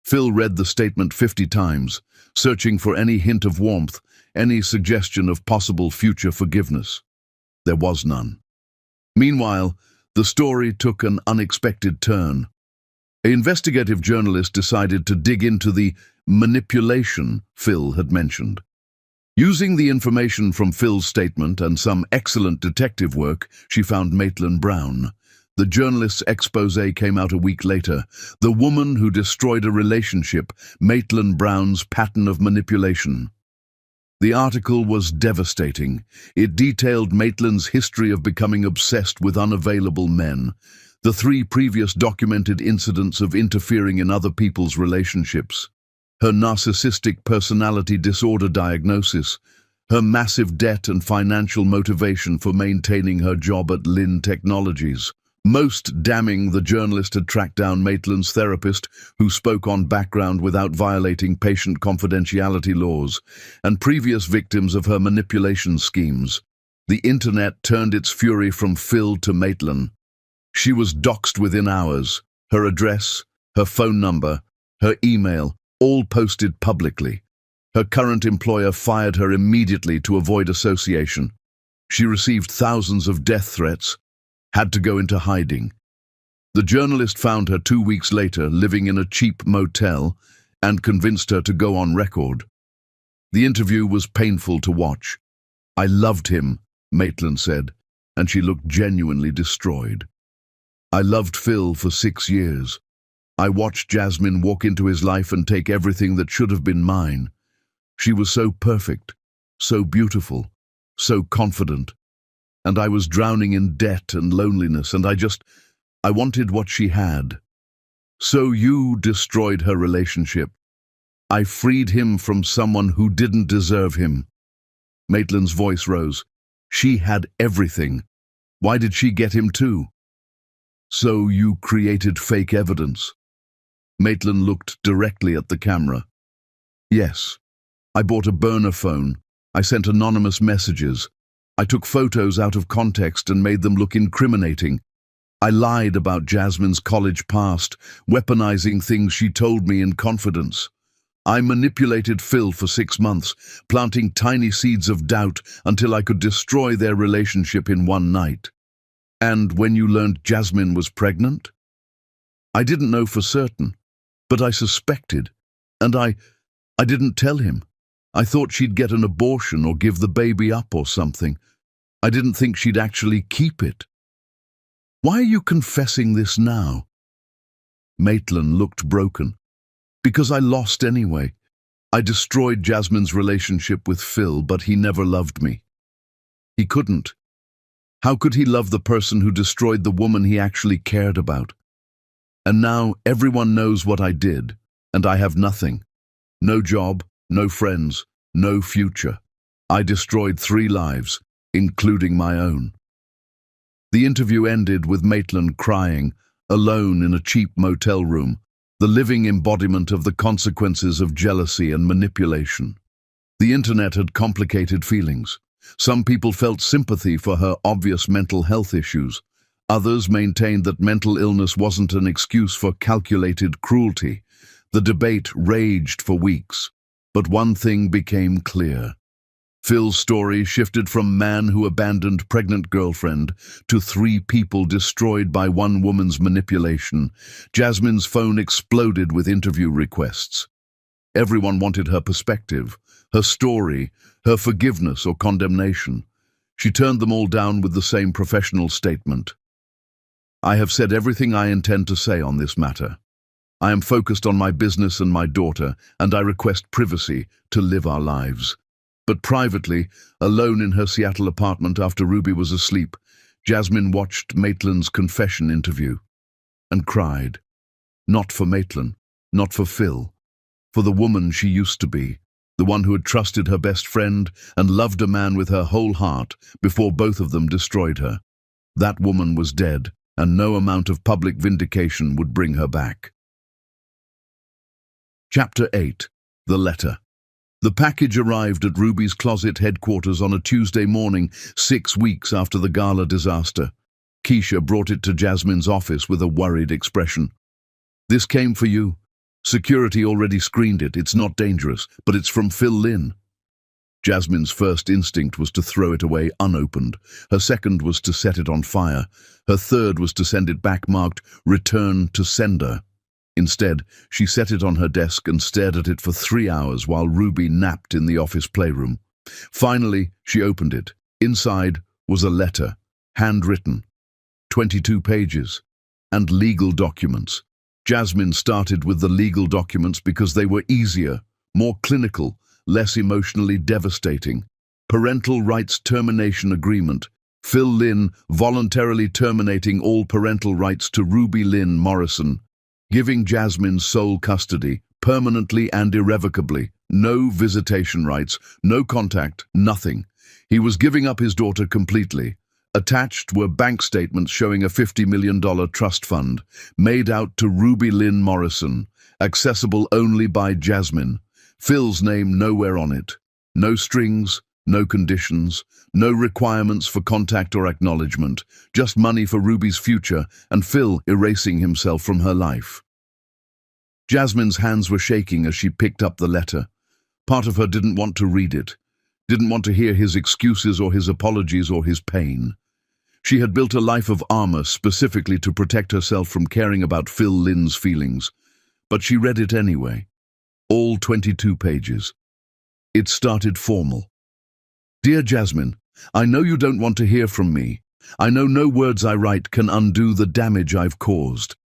Phil read the statement 50 times, searching for any hint of warmth, any suggestion of possible future forgiveness. There was none. Meanwhile, the story took an unexpected turn. An investigative journalist decided to dig into the manipulation Phil had mentioned. Using the information from Phil's statement and some excellent detective work, she found Maitland Brown. The journalist's expose came out a week later. The woman who destroyed a relationship, Maitland Brown's pattern of manipulation. The article was devastating. It detailed Maitland's history of becoming obsessed with unavailable men, the 3 previous documented incidents of interfering in other people's relationships, her narcissistic personality disorder diagnosis, her massive debt and financial motivation for maintaining her job at Lynn Technologies. Most damning, the journalist had tracked down Maitland's therapist, who spoke on background without violating patient confidentiality laws, and previous victims of her manipulation schemes. The internet turned its fury from Phil to Maitland. She was doxxed within hours. Her address, her phone number, her email, all posted publicly. Her current employer fired her immediately to avoid association. She received thousands of death threats, had to go into hiding. The journalist found her 2 weeks later living in a cheap motel and convinced her to go on record. The interview was painful to watch. "I loved him," Maitland said, and she looked genuinely destroyed. "I loved Phil for 6 years. I watched Jasmine walk into his life and take everything that should have been mine. She was so perfect, so beautiful, so confident. And I was drowning in debt and loneliness, and I wanted what she had. So you destroyed her relationship. I freed him from someone who didn't deserve him." Maitland's voice rose. "She had everything. Why did she get him too?" "So you created fake evidence." Maitland looked directly at the camera. "Yes. I bought a burner phone. I sent anonymous messages. I took photos out of context and made them look incriminating. I lied about Jasmine's college past, weaponizing things she told me in confidence. I manipulated Phil for 6 months, planting tiny seeds of doubt until I could destroy their relationship in one night. And when you learned Jasmine was pregnant? I didn't know for certain, but I suspected, and I didn't tell him. I thought she'd get an abortion or give the baby up or something. I didn't think she'd actually keep it. Why are you confessing this now?" Maitland looked broken. "Because I lost anyway. I destroyed Jasmine's relationship with Phil, but he never loved me. He couldn't. How could he love the person who destroyed the woman he actually cared about? And now everyone knows what I did, and I have nothing. No job, no friends, no future. I destroyed 3 lives, including my own." The interview ended with Maitland crying, alone in a cheap motel room, the living embodiment of the consequences of jealousy and manipulation. The internet had complicated feelings. Some people felt sympathy for her obvious mental health issues. Others maintained that mental illness wasn't an excuse for calculated cruelty. The debate raged for weeks. But one thing became clear. Phil's story shifted from man who abandoned pregnant girlfriend to 3 people destroyed by one woman's manipulation. Jasmine's phone exploded with interview requests. Everyone wanted her perspective, her story, her forgiveness or condemnation. She turned them all down with the same professional statement. "I have said everything I intend to say on this matter. I am focused on my business and my daughter, and I request privacy to live our lives." But privately, alone in her Seattle apartment after Ruby was asleep, Jasmine watched Maitland's confession interview and cried. Not for Maitland, not for Phil, for the woman she used to be, the one who had trusted her best friend and loved a man with her whole heart before both of them destroyed her. That woman was dead, and no amount of public vindication would bring her back. Chapter 8. The Letter. The package arrived at Ruby's Closet headquarters on a Tuesday morning, 6 weeks after the gala disaster. Keisha brought it to Jasmine's office with a worried expression. "This came for you. Security already screened it. It's not dangerous, but it's from Phil Lynn." Jasmine's first instinct was to throw it away unopened. Her second was to set it on fire. Her third was to send it back marked, "Return to sender." Instead, she set it on her desk and stared at it for 3 hours while Ruby napped in the office playroom. Finally, she opened it. Inside was a letter, handwritten, 22 pages, and legal documents. Jasmine started with the legal documents because they were easier, more clinical, less emotionally devastating. Parental rights termination agreement. Phil Lynn voluntarily terminating all parental rights to Ruby Lynn Morrison, giving Jasmine sole custody, permanently and irrevocably. No visitation rights, no contact, nothing. He was giving up his daughter completely. Attached were bank statements showing a $50 million trust fund, made out to Ruby Lynn Morrison, accessible only by Jasmine. Phil's name nowhere on it. No strings, no conditions, no requirements for contact or acknowledgement, just money for Ruby's future and Phil erasing himself from her life. Jasmine's hands were shaking as she picked up the letter. Part of her didn't want to read it. didn't want to hear his excuses or his apologies or his pain. She had built a life of armor specifically to protect herself from caring about Phil Lynn's feelings, but she read it anyway. All 22 pages. It started formal. "Dear Jasmine, I know you don't want to hear from me. I know no words I write can undo the damage I've caused.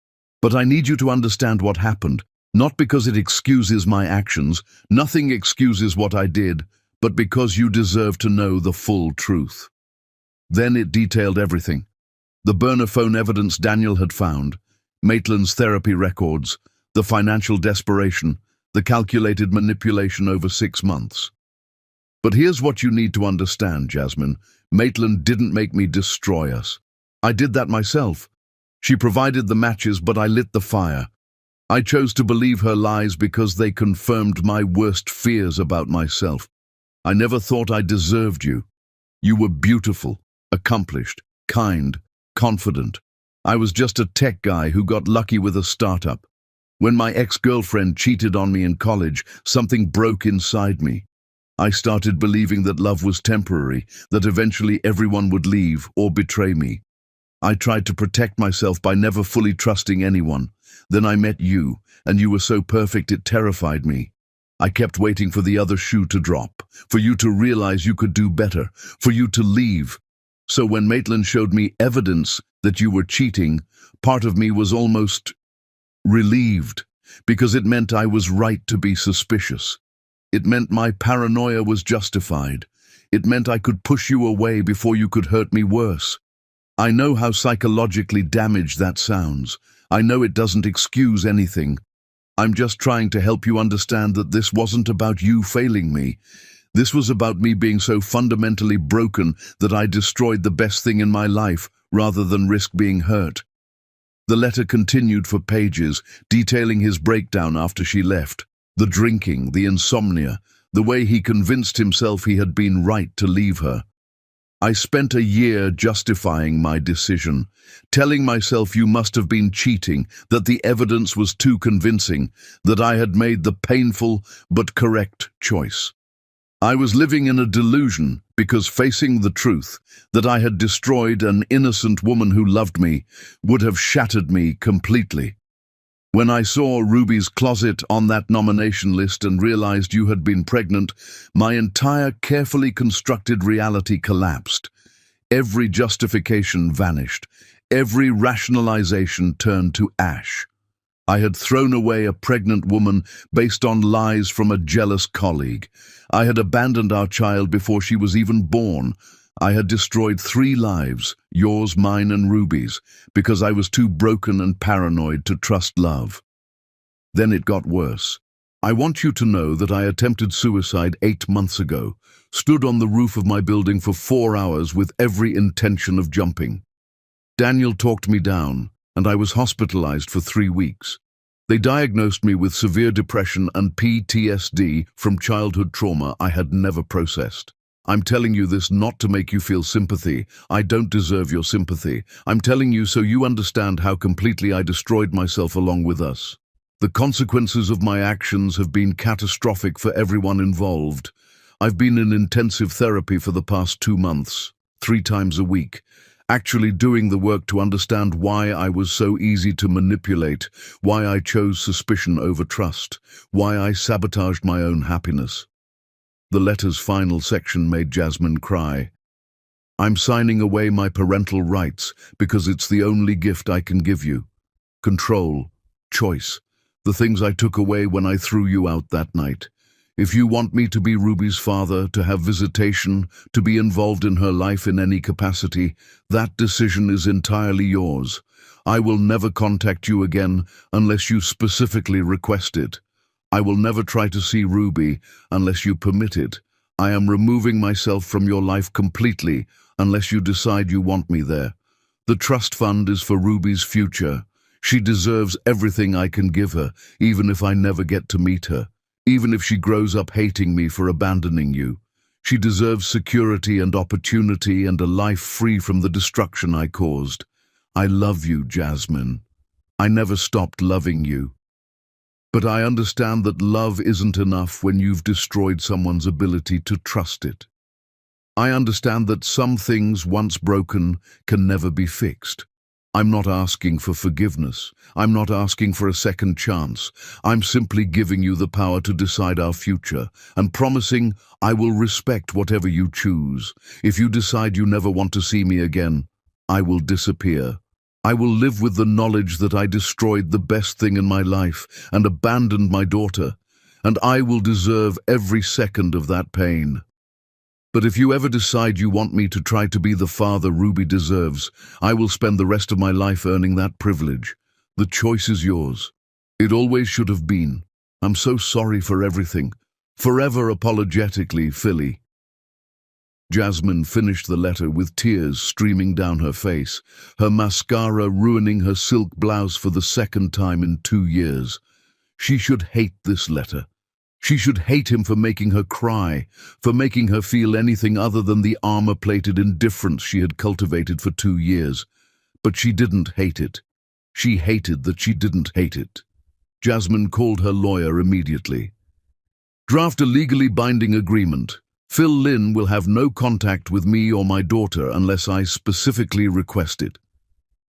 But I need you to understand what happened, not because it excuses my actions, nothing excuses what I did, but because you deserve to know the full truth." Then it detailed everything. The burner phone evidence Daniel had found, Maitland's therapy records, the financial desperation, the calculated manipulation over 6 months. "But here's what you need to understand, Jasmine. Maitland didn't make me destroy us. I did that myself. She provided the matches, but I lit the fire. I chose to believe her lies because they confirmed my worst fears about myself. I never thought I deserved you. You were beautiful, accomplished, kind, confident. I was just a tech guy who got lucky with a startup. When my ex-girlfriend cheated on me in college, something broke inside me. I started believing that love was temporary, that eventually everyone would leave or betray me. I tried to protect myself by never fully trusting anyone. Then I met you, and you were so perfect it terrified me. I kept waiting for the other shoe to drop, for you to realize you could do better, for you to leave. So when Maitland showed me evidence that you were cheating, part of me was almost relieved, because it meant I was right to be suspicious. It meant my paranoia was justified. It meant I could push you away before you could hurt me worse. I know how psychologically damaged that sounds. I know it doesn't excuse anything. I'm just trying to help you understand that this wasn't about you failing me. This was about me being so fundamentally broken that I destroyed the best thing in my life rather than risk being hurt." The letter continued for pages, detailing his breakdown after she left. The drinking, the insomnia, the way he convinced himself he had been right to leave her. "I spent a year justifying my decision, telling myself you must have been cheating, that the evidence was too convincing, that I had made the painful but correct choice. I was living in a delusion because facing the truth, that I had destroyed an innocent woman who loved me, would have shattered me completely. When I saw Ruby's closet on that nomination list and realized you had been pregnant, my entire carefully constructed reality collapsed. Every justification vanished. Every rationalization turned to ash. I had thrown away a pregnant woman based on lies from a jealous colleague. I had abandoned our child before she was even born. I had destroyed 3 lives, yours, mine, and Ruby's, because I was too broken and paranoid to trust love. Then it got worse. I want you to know that I attempted suicide 8 months ago, stood on the roof of my building for 4 hours with every intention of jumping. Daniel talked me down, and I was hospitalized for 3 weeks. They diagnosed me with severe depression and PTSD from childhood trauma I had never processed. I'm telling you this not to make you feel sympathy. I don't deserve your sympathy. I'm telling you so you understand how completely I destroyed myself along with us. The consequences of my actions have been catastrophic for everyone involved. I've been in intensive therapy for the past 2 months, 3 times a week, actually doing the work to understand why I was so easy to manipulate, why I chose suspicion over trust, why I sabotaged my own happiness. The letter's final section made Jasmine cry. "I'm signing away my parental rights because it's the only gift I can give you. Control, choice, the things I took away when I threw you out that night. If you want me to be Ruby's father, to have visitation, to be involved in her life in any capacity, that decision is entirely yours. I will never contact you again unless you specifically request it. I will never try to see Ruby unless you permit it. I am removing myself from your life completely unless you decide you want me there. The trust fund is for Ruby's future. She deserves everything I can give her, even if I never get to meet her. Even if she grows up hating me for abandoning you. She deserves security and opportunity and a life free from the destruction I caused. I love you, Jasmine. I never stopped loving you. But I understand that love isn't enough when you've destroyed someone's ability to trust it. I understand that some things once broken can never be fixed. I'm not asking for forgiveness. I'm not asking for a second chance. I'm simply giving you the power to decide our future and promising I will respect whatever you choose. If you decide you never want to see me again, I will disappear. I will live with the knowledge that I destroyed the best thing in my life and abandoned my daughter, and I will deserve every second of that pain. But if you ever decide you want me to try to be the father Ruby deserves, I will spend the rest of my life earning that privilege. The choice is yours. It always should have been. I'm so sorry for everything. Forever apologetically, Philly. Jasmine finished the letter with tears streaming down her face, her mascara ruining her silk blouse for the second time in 2 years. She should hate this letter. She should hate him for making her cry, for making her feel anything other than the armor-plated indifference she had cultivated for 2 years. But she didn't hate it. She hated that she didn't hate it. Jasmine called her lawyer immediately. Draft a legally binding agreement. Phil Lynn will have no contact with me or my daughter unless I specifically request it.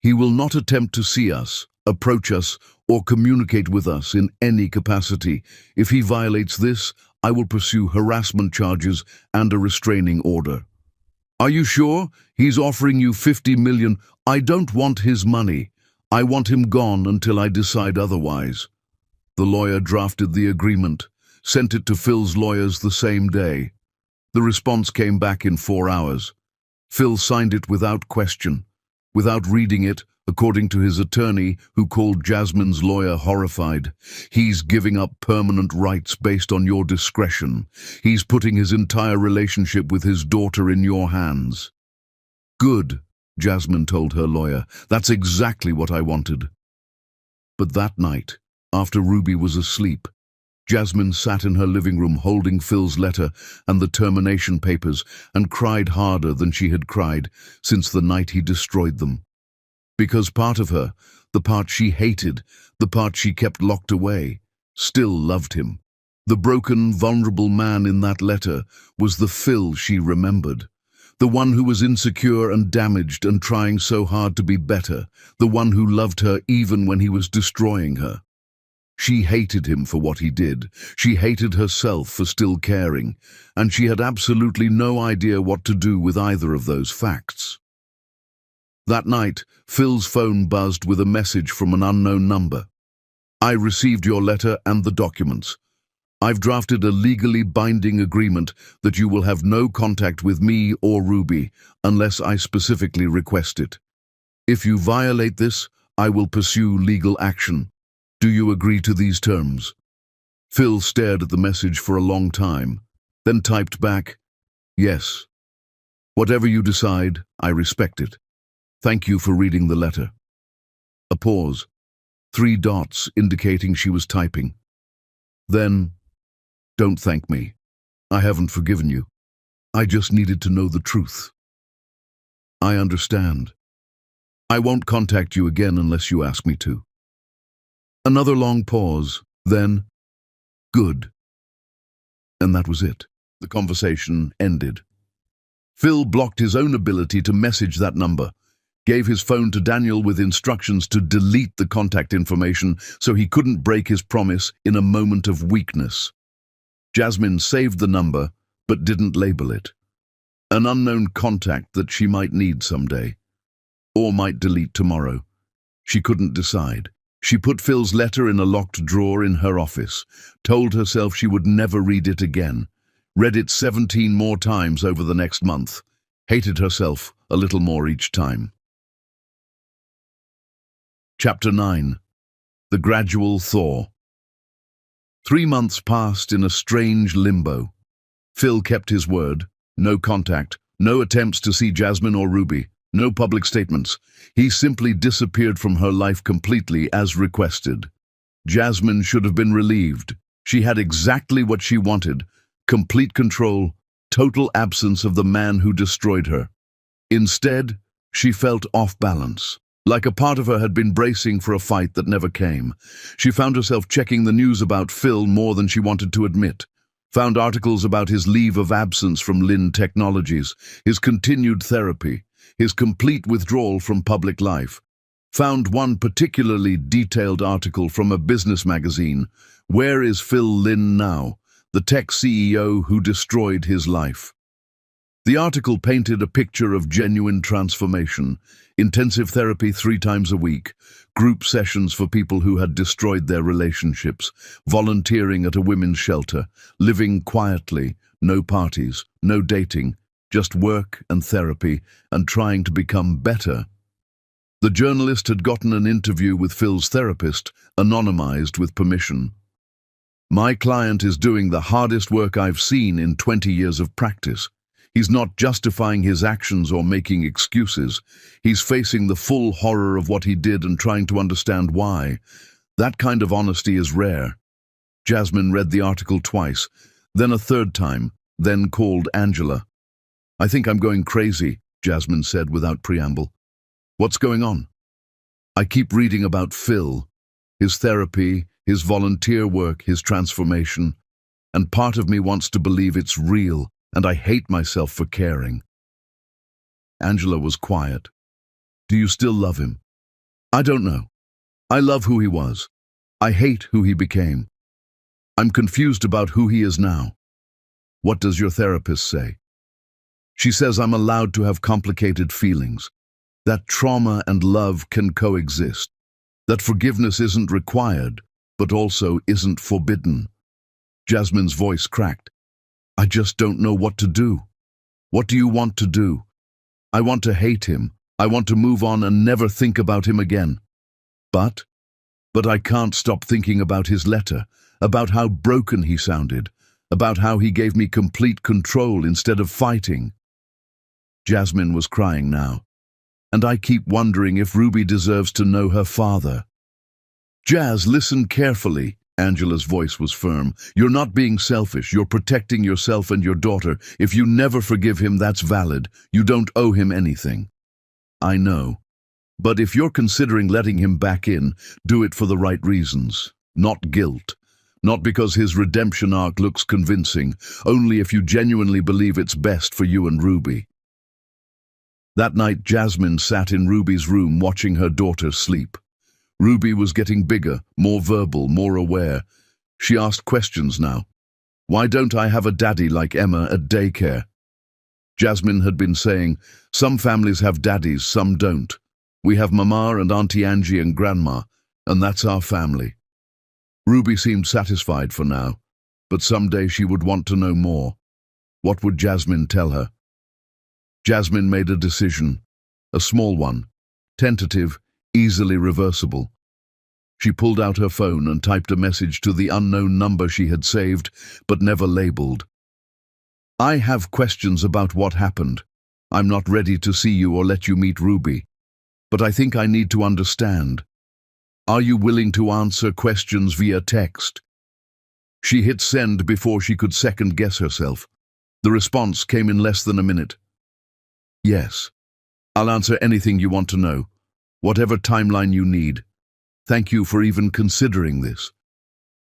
He will not attempt to see us, approach us, or communicate with us in any capacity. If he violates this, I will pursue harassment charges and a restraining order. Are you sure? He's offering you $50 million. I don't want his money. I want him gone until I decide otherwise. The lawyer drafted the agreement, sent it to Phil's lawyers the same day. The response came back in 4 hours. Phil signed it without question, without reading it. According to his attorney, who called Jasmine's lawyer horrified, he's giving up permanent rights based on your discretion. He's putting his entire relationship with his daughter in your hands. Good, Jasmine told her lawyer. That's exactly what I wanted. But that night, after Ruby was asleep, Jasmine sat in her living room holding Phil's letter and the termination papers and cried harder than she had cried since the night he destroyed them. Because part of her, the part she hated, the part she kept locked away, still loved him. The broken, vulnerable man in that letter was the Phil she remembered. The one who was insecure and damaged and trying so hard to be better. The one who loved her even when he was destroying her. She hated him for what he did. She hated herself for still caring. And she had absolutely no idea what to do with either of those facts. That night, Phil's phone buzzed with a message from an unknown number. I received your letter and the documents. I've drafted a legally binding agreement that you will have no contact with me or Ruby unless I specifically request it. If you violate this, I will pursue legal action. Do you agree to these terms? Phil stared at the message for a long time, then typed back, yes. Whatever you decide, I respect it. Thank you for reading the letter. A pause. 3 dots indicating she was typing. Then, don't thank me. I haven't forgiven you. I just needed to know the truth. I understand. I won't contact you again unless you ask me to. Another long pause. Then, good. And that was it. The conversation ended. Phil blocked his own ability to message that number. Gave his phone to Daniel with instructions to delete the contact information so he couldn't break his promise in a moment of weakness. Jasmine saved the number, but didn't label it. An unknown contact that she might need someday, or might delete tomorrow. She couldn't decide. She put Phil's letter in a locked drawer in her office, told herself she would never read it again, read it 17 more times over the next month, hated herself a little more each time. Chapter 9. The Gradual Thaw. 3 months passed in a strange limbo. Phil kept his word. No contact, no attempts to see Jasmine or Ruby, no public statements. He simply disappeared from her life completely as requested. Jasmine should have been relieved. She had exactly what she wanted: complete control, total absence of the man who destroyed her. Instead, she felt off balance. Like a part of her had been bracing for a fight that never came. She found herself checking the news about Phil more than she wanted to admit. Found articles about his leave of absence from Lynn Technologies, his continued therapy, his complete withdrawal from public life. Found one particularly detailed article from a business magazine. Where is Phil Lynn now, the tech CEO who destroyed his life? The article painted a picture of genuine transformation, intensive therapy 3 times a week, group sessions for people who had destroyed their relationships, volunteering at a women's shelter, living quietly, no parties, no dating, just work and therapy, and trying to become better. The journalist had gotten an interview with Phil's therapist, anonymized with permission. My client is doing the hardest work I've seen in 20 years of practice. He's not justifying his actions or making excuses. He's facing the full horror of what he did and trying to understand why. That kind of honesty is rare. Jasmine read the article twice, then a third time, then called Angela. I think I'm going crazy, Jasmine said without preamble. What's going on? I keep reading about Phil, his therapy, his volunteer work, his transformation, and part of me wants to believe it's real, and I hate myself for caring. Angela was quiet. Do you still love him? I don't know. I love who he was. I hate who he became. I'm confused about who he is now. What does your therapist say? She says I'm allowed to have complicated feelings, that trauma and love can coexist, that forgiveness isn't required, but also isn't forbidden. Jasmine's voice cracked. I just don't know what to do. What do you want to do? I want to hate him. I want to move on and never think about him again. But I can't stop thinking about his letter, about how broken he sounded, about how he gave me complete control instead of fighting. Jasmine was crying now, and I keep wondering if Ruby deserves to know her father. Jazz, listen carefully. Angela's voice was firm. You're not being selfish. You're protecting yourself and your daughter. If you never forgive him, that's valid. You don't owe him anything. I know. But if you're considering letting him back in, do it for the right reasons. Not guilt. Not because his redemption arc looks convincing. Only if you genuinely believe it's best for you and Ruby. That night, Jasmine sat in Ruby's room watching her daughter sleep. Ruby was getting bigger, more verbal, more aware. She asked questions now. Why don't I have a daddy like Emma at daycare? Jasmine had been saying, some families have daddies, some don't. We have Mama and Auntie Angie and Grandma, and that's our family. Ruby seemed satisfied for now, but someday she would want to know more. What would Jasmine tell her? Jasmine made a decision, a small one, tentative, easily reversible. She pulled out her phone and typed a message to the unknown number she had saved, but never labeled. I have questions about what happened. I'm not ready to see you or let you meet Ruby, but I think I need to understand. Are you willing to answer questions via text? She hit send before she could second-guess herself. The response came in less than a minute. Yes. I'll answer anything you want to know. Whatever timeline you need. Thank you for even considering this.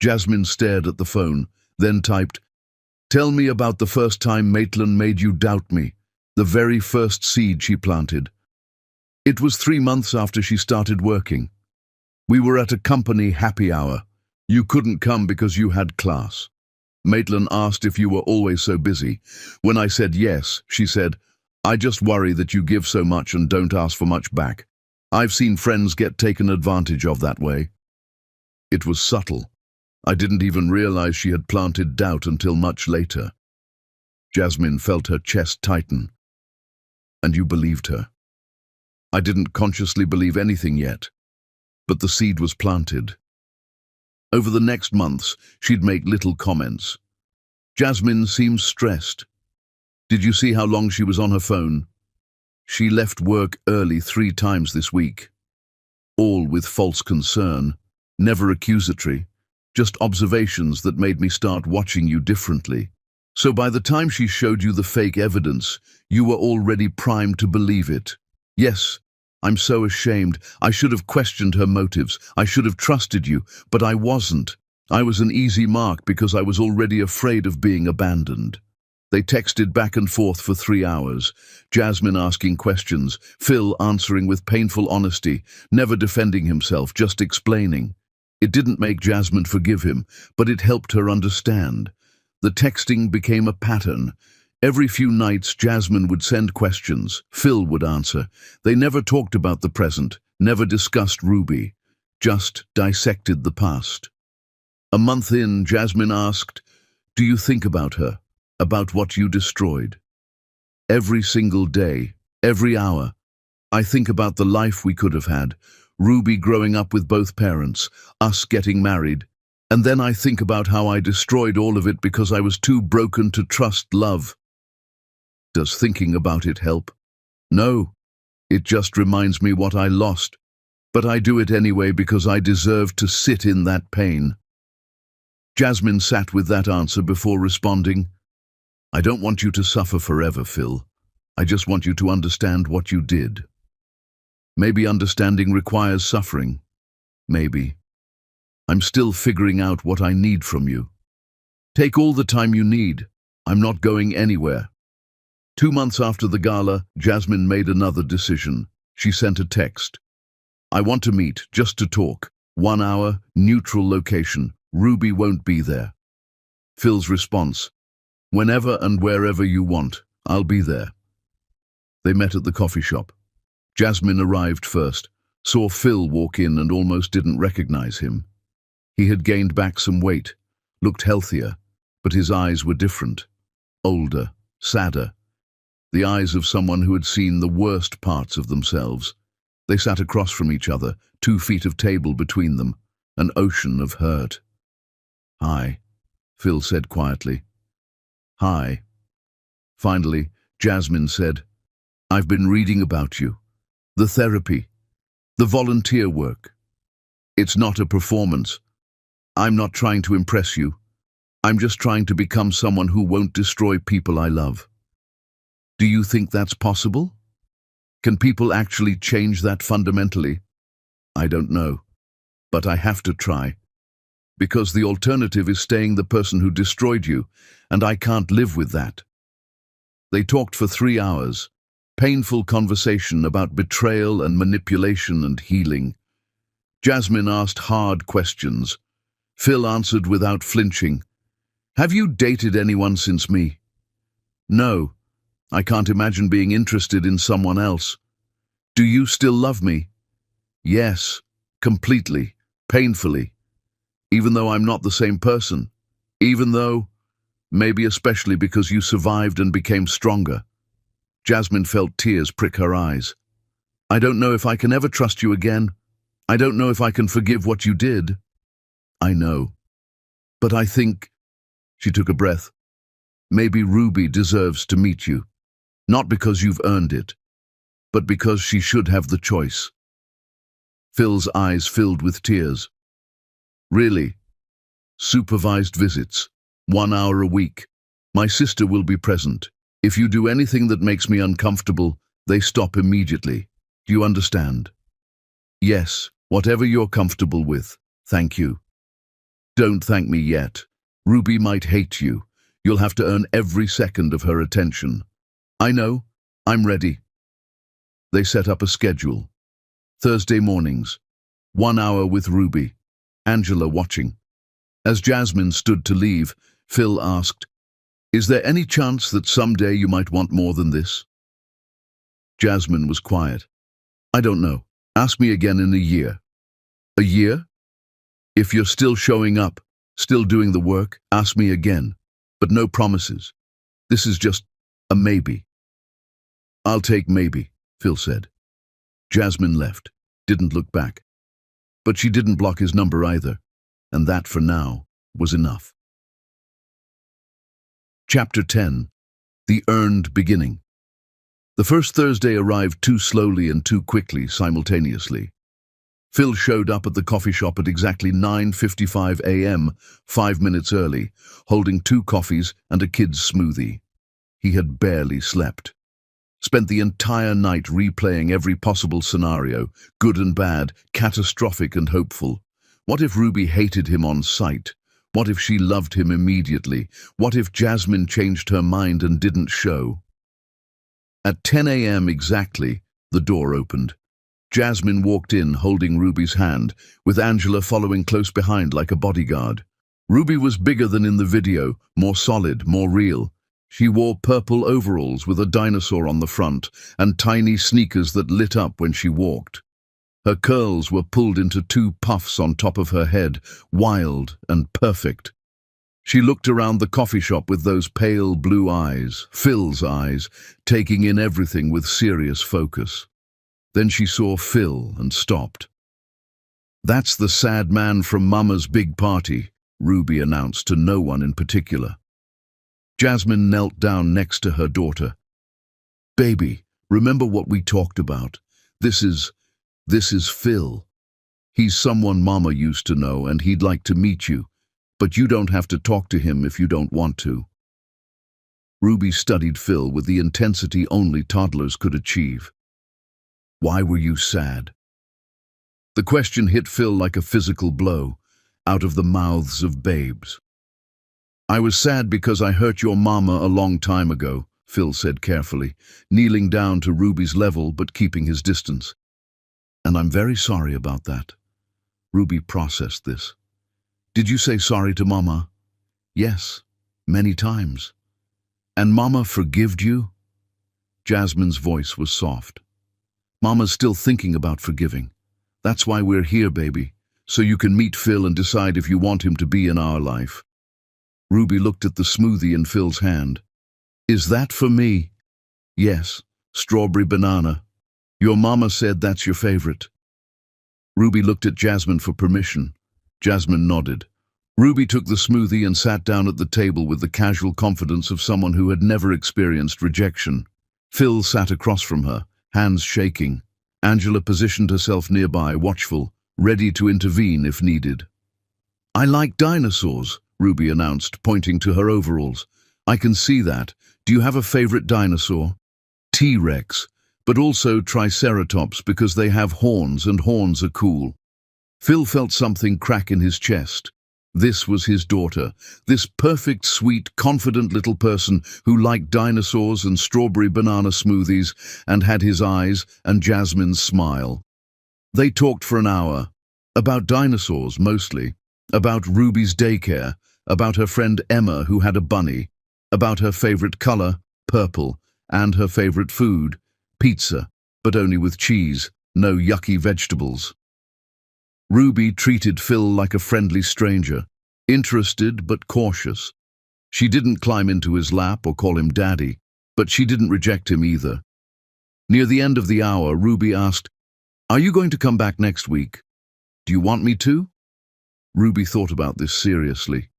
Jasmine stared at the phone, then typed, Tell me about the first time Maitland made you doubt me, the very first seed she planted. It was 3 months after she started working. We were at a company happy hour. You couldn't come because you had class. Maitland asked if you were always so busy. When I said yes, she said, I just worry that you give so much and don't ask for much back. I've seen friends get taken advantage of that way. It was subtle. I didn't even realize she had planted doubt until much later. Jasmine felt her chest tighten. And you believed her. I didn't consciously believe anything yet, but the seed was planted. Over the next months, she'd make little comments. Jasmine seemed stressed. Did you see how long she was on her phone? She left work early 3 times this week. All with false concern, never accusatory, just observations that made me start watching you differently. So by the time she showed you the fake evidence, you were already primed to believe it. Yes, I'm so ashamed. I should have questioned her motives. I should have trusted you, but I wasn't. I was an easy mark because I was already afraid of being abandoned. They texted back and forth for 3 hours, Jasmine asking questions, Phil answering with painful honesty, never defending himself, just explaining. It didn't make Jasmine forgive him, but it helped her understand. The texting became a pattern. Every few nights, Jasmine would send questions. Phil would answer. They never talked about the present, never discussed Ruby, just dissected the past. A month in, Jasmine asked, "Do you think about her? About what you destroyed?" "Every single day, every hour. I think about the life we could have had, Ruby growing up with both parents, us getting married, and then I think about how I destroyed all of it because I was too broken to trust love." "Does thinking about it help?" "No, it just reminds me what I lost, but I do it anyway because I deserve to sit in that pain." Jasmine sat with that answer before responding, "I don't want you to suffer forever, Phil. I just want you to understand what you did. Maybe understanding requires suffering. Maybe. I'm still figuring out what I need from you. Take all the time you need. I'm not going anywhere." 2 months after the gala, Jasmine made another decision. She sent a text. "I want to meet, just to talk. 1 hour, neutral location. Ruby won't be there." Phil's response, "Whenever and wherever you want, I'll be there." They met at the coffee shop. Jasmine arrived first, saw Phil walk in and almost didn't recognize him. He had gained back some weight, looked healthier, but his eyes were different. Older, sadder. The eyes of someone who had seen the worst parts of themselves. They sat across from each other, 2 feet of table between them, an ocean of hurt. "Hi," Phil said quietly. "Hi." Finally, Jasmine said, "I've been reading about you. The therapy, the volunteer work. It's not a performance. I'm not trying to impress you. I'm just trying to become someone who won't destroy people I love. Do you think that's possible? Can people actually change that fundamentally? I don't know, but I have to try. Because the alternative is staying the person who destroyed you, and I can't live with that." They talked for 3 hours, painful conversation about betrayal and manipulation and healing. Jasmine asked hard questions. Phil answered without flinching. "Have you dated anyone since me?" "No. I can't imagine being interested in someone else." "Do you still love me?" "Yes, completely, painfully. Even though I'm not the same person. Even though, maybe especially because you survived and became stronger." Jasmine felt tears prick her eyes. "I don't know if I can ever trust you again. I don't know if I can forgive what you did." "I know. But I think," she took a breath, "maybe Ruby deserves to meet you. Not because you've earned it, but because she should have the choice." Phil's eyes filled with tears. "Really? Supervised visits, 1 hour a week. My sister will be present. If you do anything that makes me uncomfortable, they stop immediately. Do you understand?" "Yes, whatever you're comfortable with. Thank you." "Don't thank me yet. Ruby might hate you. You'll have to earn every second of her attention." "I know. I'm ready." They set up a schedule. Thursday mornings, 1 hour with Ruby. Angela watching. As Jasmine stood to leave, Phil asked, "Is there any chance that someday you might want more than this?" Jasmine was quiet. "I don't know. Ask me again in a year." "A year? If you're still showing up, still doing the work, ask me again. But no promises. This is just a maybe." "I'll take maybe," Phil said. Jasmine left, didn't look back. But she didn't block his number either, and that, for now, was enough. Chapter 10. The Earned Beginning. The first Thursday arrived too slowly and too quickly simultaneously. Phil showed up at the coffee shop at exactly 9:55 a.m., 5 minutes early, holding 2 coffees and a kid's smoothie. He had barely slept. Spent the entire night replaying every possible scenario, good and bad, catastrophic and hopeful. What if Ruby hated him on sight? What if she loved him immediately? What if Jasmine changed her mind and didn't show? At 10 a.m. exactly, the door opened. Jasmine walked in, holding Ruby's hand, with Angela following close behind like a bodyguard. Ruby was bigger than in the video, more solid, more real. She wore purple overalls with a dinosaur on the front and tiny sneakers that lit up when she walked. Her curls were pulled into two puffs on top of her head, wild and perfect. She looked around the coffee shop with those pale blue eyes, Phil's eyes, taking in everything with serious focus. Then she saw Phil and stopped. "That's the sad man from Mama's big party," Ruby announced to no one in particular. Jasmine knelt down next to her daughter. "Baby, remember what we talked about? This is Phil. He's someone Mama used to know and he'd like to meet you, but you don't have to talk to him if you don't want to." Ruby studied Phil with the intensity only toddlers could achieve. "Why were you sad?" The question hit Phil like a physical blow, out of the mouths of babes. "I was sad because I hurt your mama a long time ago," Phil said carefully, kneeling down to Ruby's level but keeping his distance. "And I'm very sorry about that." Ruby processed this. "Did you say sorry to Mama?" "Yes, many times." "And Mama forgived you?" Jasmine's voice was soft. "Mama's still thinking about forgiving. That's why we're here, baby, so you can meet Phil and decide if you want him to be in our life." Ruby looked at the smoothie in Phil's hand. "Is that for me?" "Yes, strawberry banana. Your mama said that's your favorite." Ruby looked at Jasmine for permission. Jasmine nodded. Ruby took the smoothie and sat down at the table with the casual confidence of someone who had never experienced rejection. Phil sat across from her, hands shaking. Angela positioned herself nearby, watchful, ready to intervene if needed. "I like dinosaurs," Ruby announced, pointing to her overalls. "I can see that. Do you have a favorite dinosaur?" "T-Rex, but also Triceratops because they have horns and horns are cool." Phil felt something crack in his chest. This was his daughter, this perfect, sweet, confident little person who liked dinosaurs and strawberry banana smoothies and had his eyes and Jasmine's smile. They talked for an hour, about dinosaurs mostly, about Ruby's daycare, about her friend Emma who had a bunny, about her favorite color, purple, and her favorite food, pizza, but only with cheese, no yucky vegetables. Ruby treated Phil like a friendly stranger, interested but cautious. She didn't climb into his lap or call him daddy, but she didn't reject him either. Near the end of the hour, Ruby asked, "Are you going to come back next week? Do you want me to?" Ruby thought about this seriously.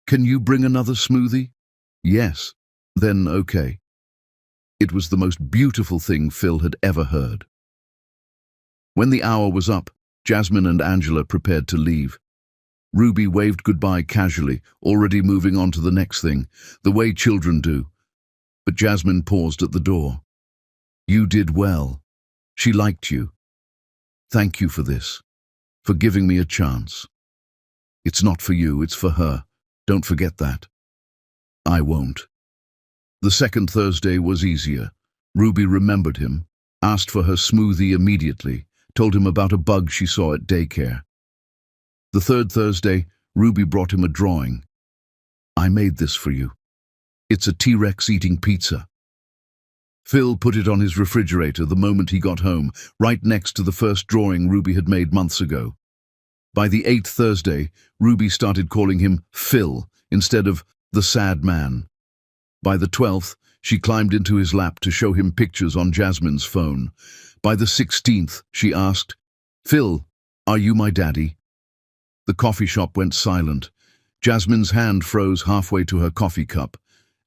"Can you bring another smoothie?" "Yes." "Then okay." It was the most beautiful thing Phil had ever heard. When the hour was up, Jasmine and Angela prepared to leave. Ruby waved goodbye casually, already moving on to the next thing, the way children do. But Jasmine paused at the door. "You did well. She liked you. Thank you for this, for giving me a chance. It's not for you, it's for her. Don't forget that." "I won't." The second Thursday was easier. Ruby remembered him, asked for her smoothie immediately, told him about a bug she saw at daycare. The third Thursday, Ruby brought him a drawing. "I made this for you. It's a T-Rex eating pizza." Phil put it on his refrigerator the moment he got home, right next to the first drawing Ruby had made months ago. By the 8th Thursday, Ruby started calling him Phil instead of the sad man. By the 12th, she climbed into his lap to show him pictures on Jasmine's phone. By the 16th, she asked, "Phil, are you my daddy?" The coffee shop went silent. Jasmine's hand froze halfway to her coffee cup.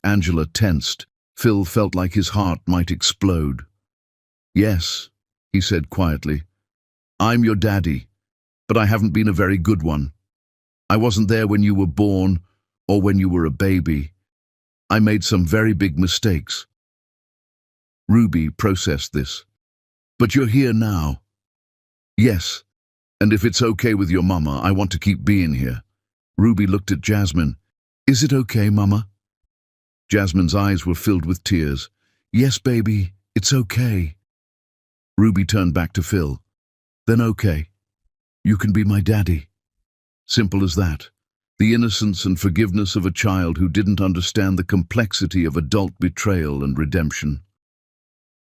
Angela tensed. Phil felt like his heart might explode. "Yes," he said quietly. "I'm your daddy, but I haven't been a very good one. I wasn't there when you were born or when you were a baby. I made some very big mistakes." Ruby processed this. "But you're here now." "Yes, and if it's okay with your mama, I want to keep being here. Ruby looked at Jasmine. "Is it okay, Mama?" Jasmine's eyes were filled with tears. "Yes, baby, it's okay." Ruby turned back to Phil. "Then okay. You can be my daddy." Simple as that. The innocence and forgiveness of a child who didn't understand the complexity of adult betrayal and redemption.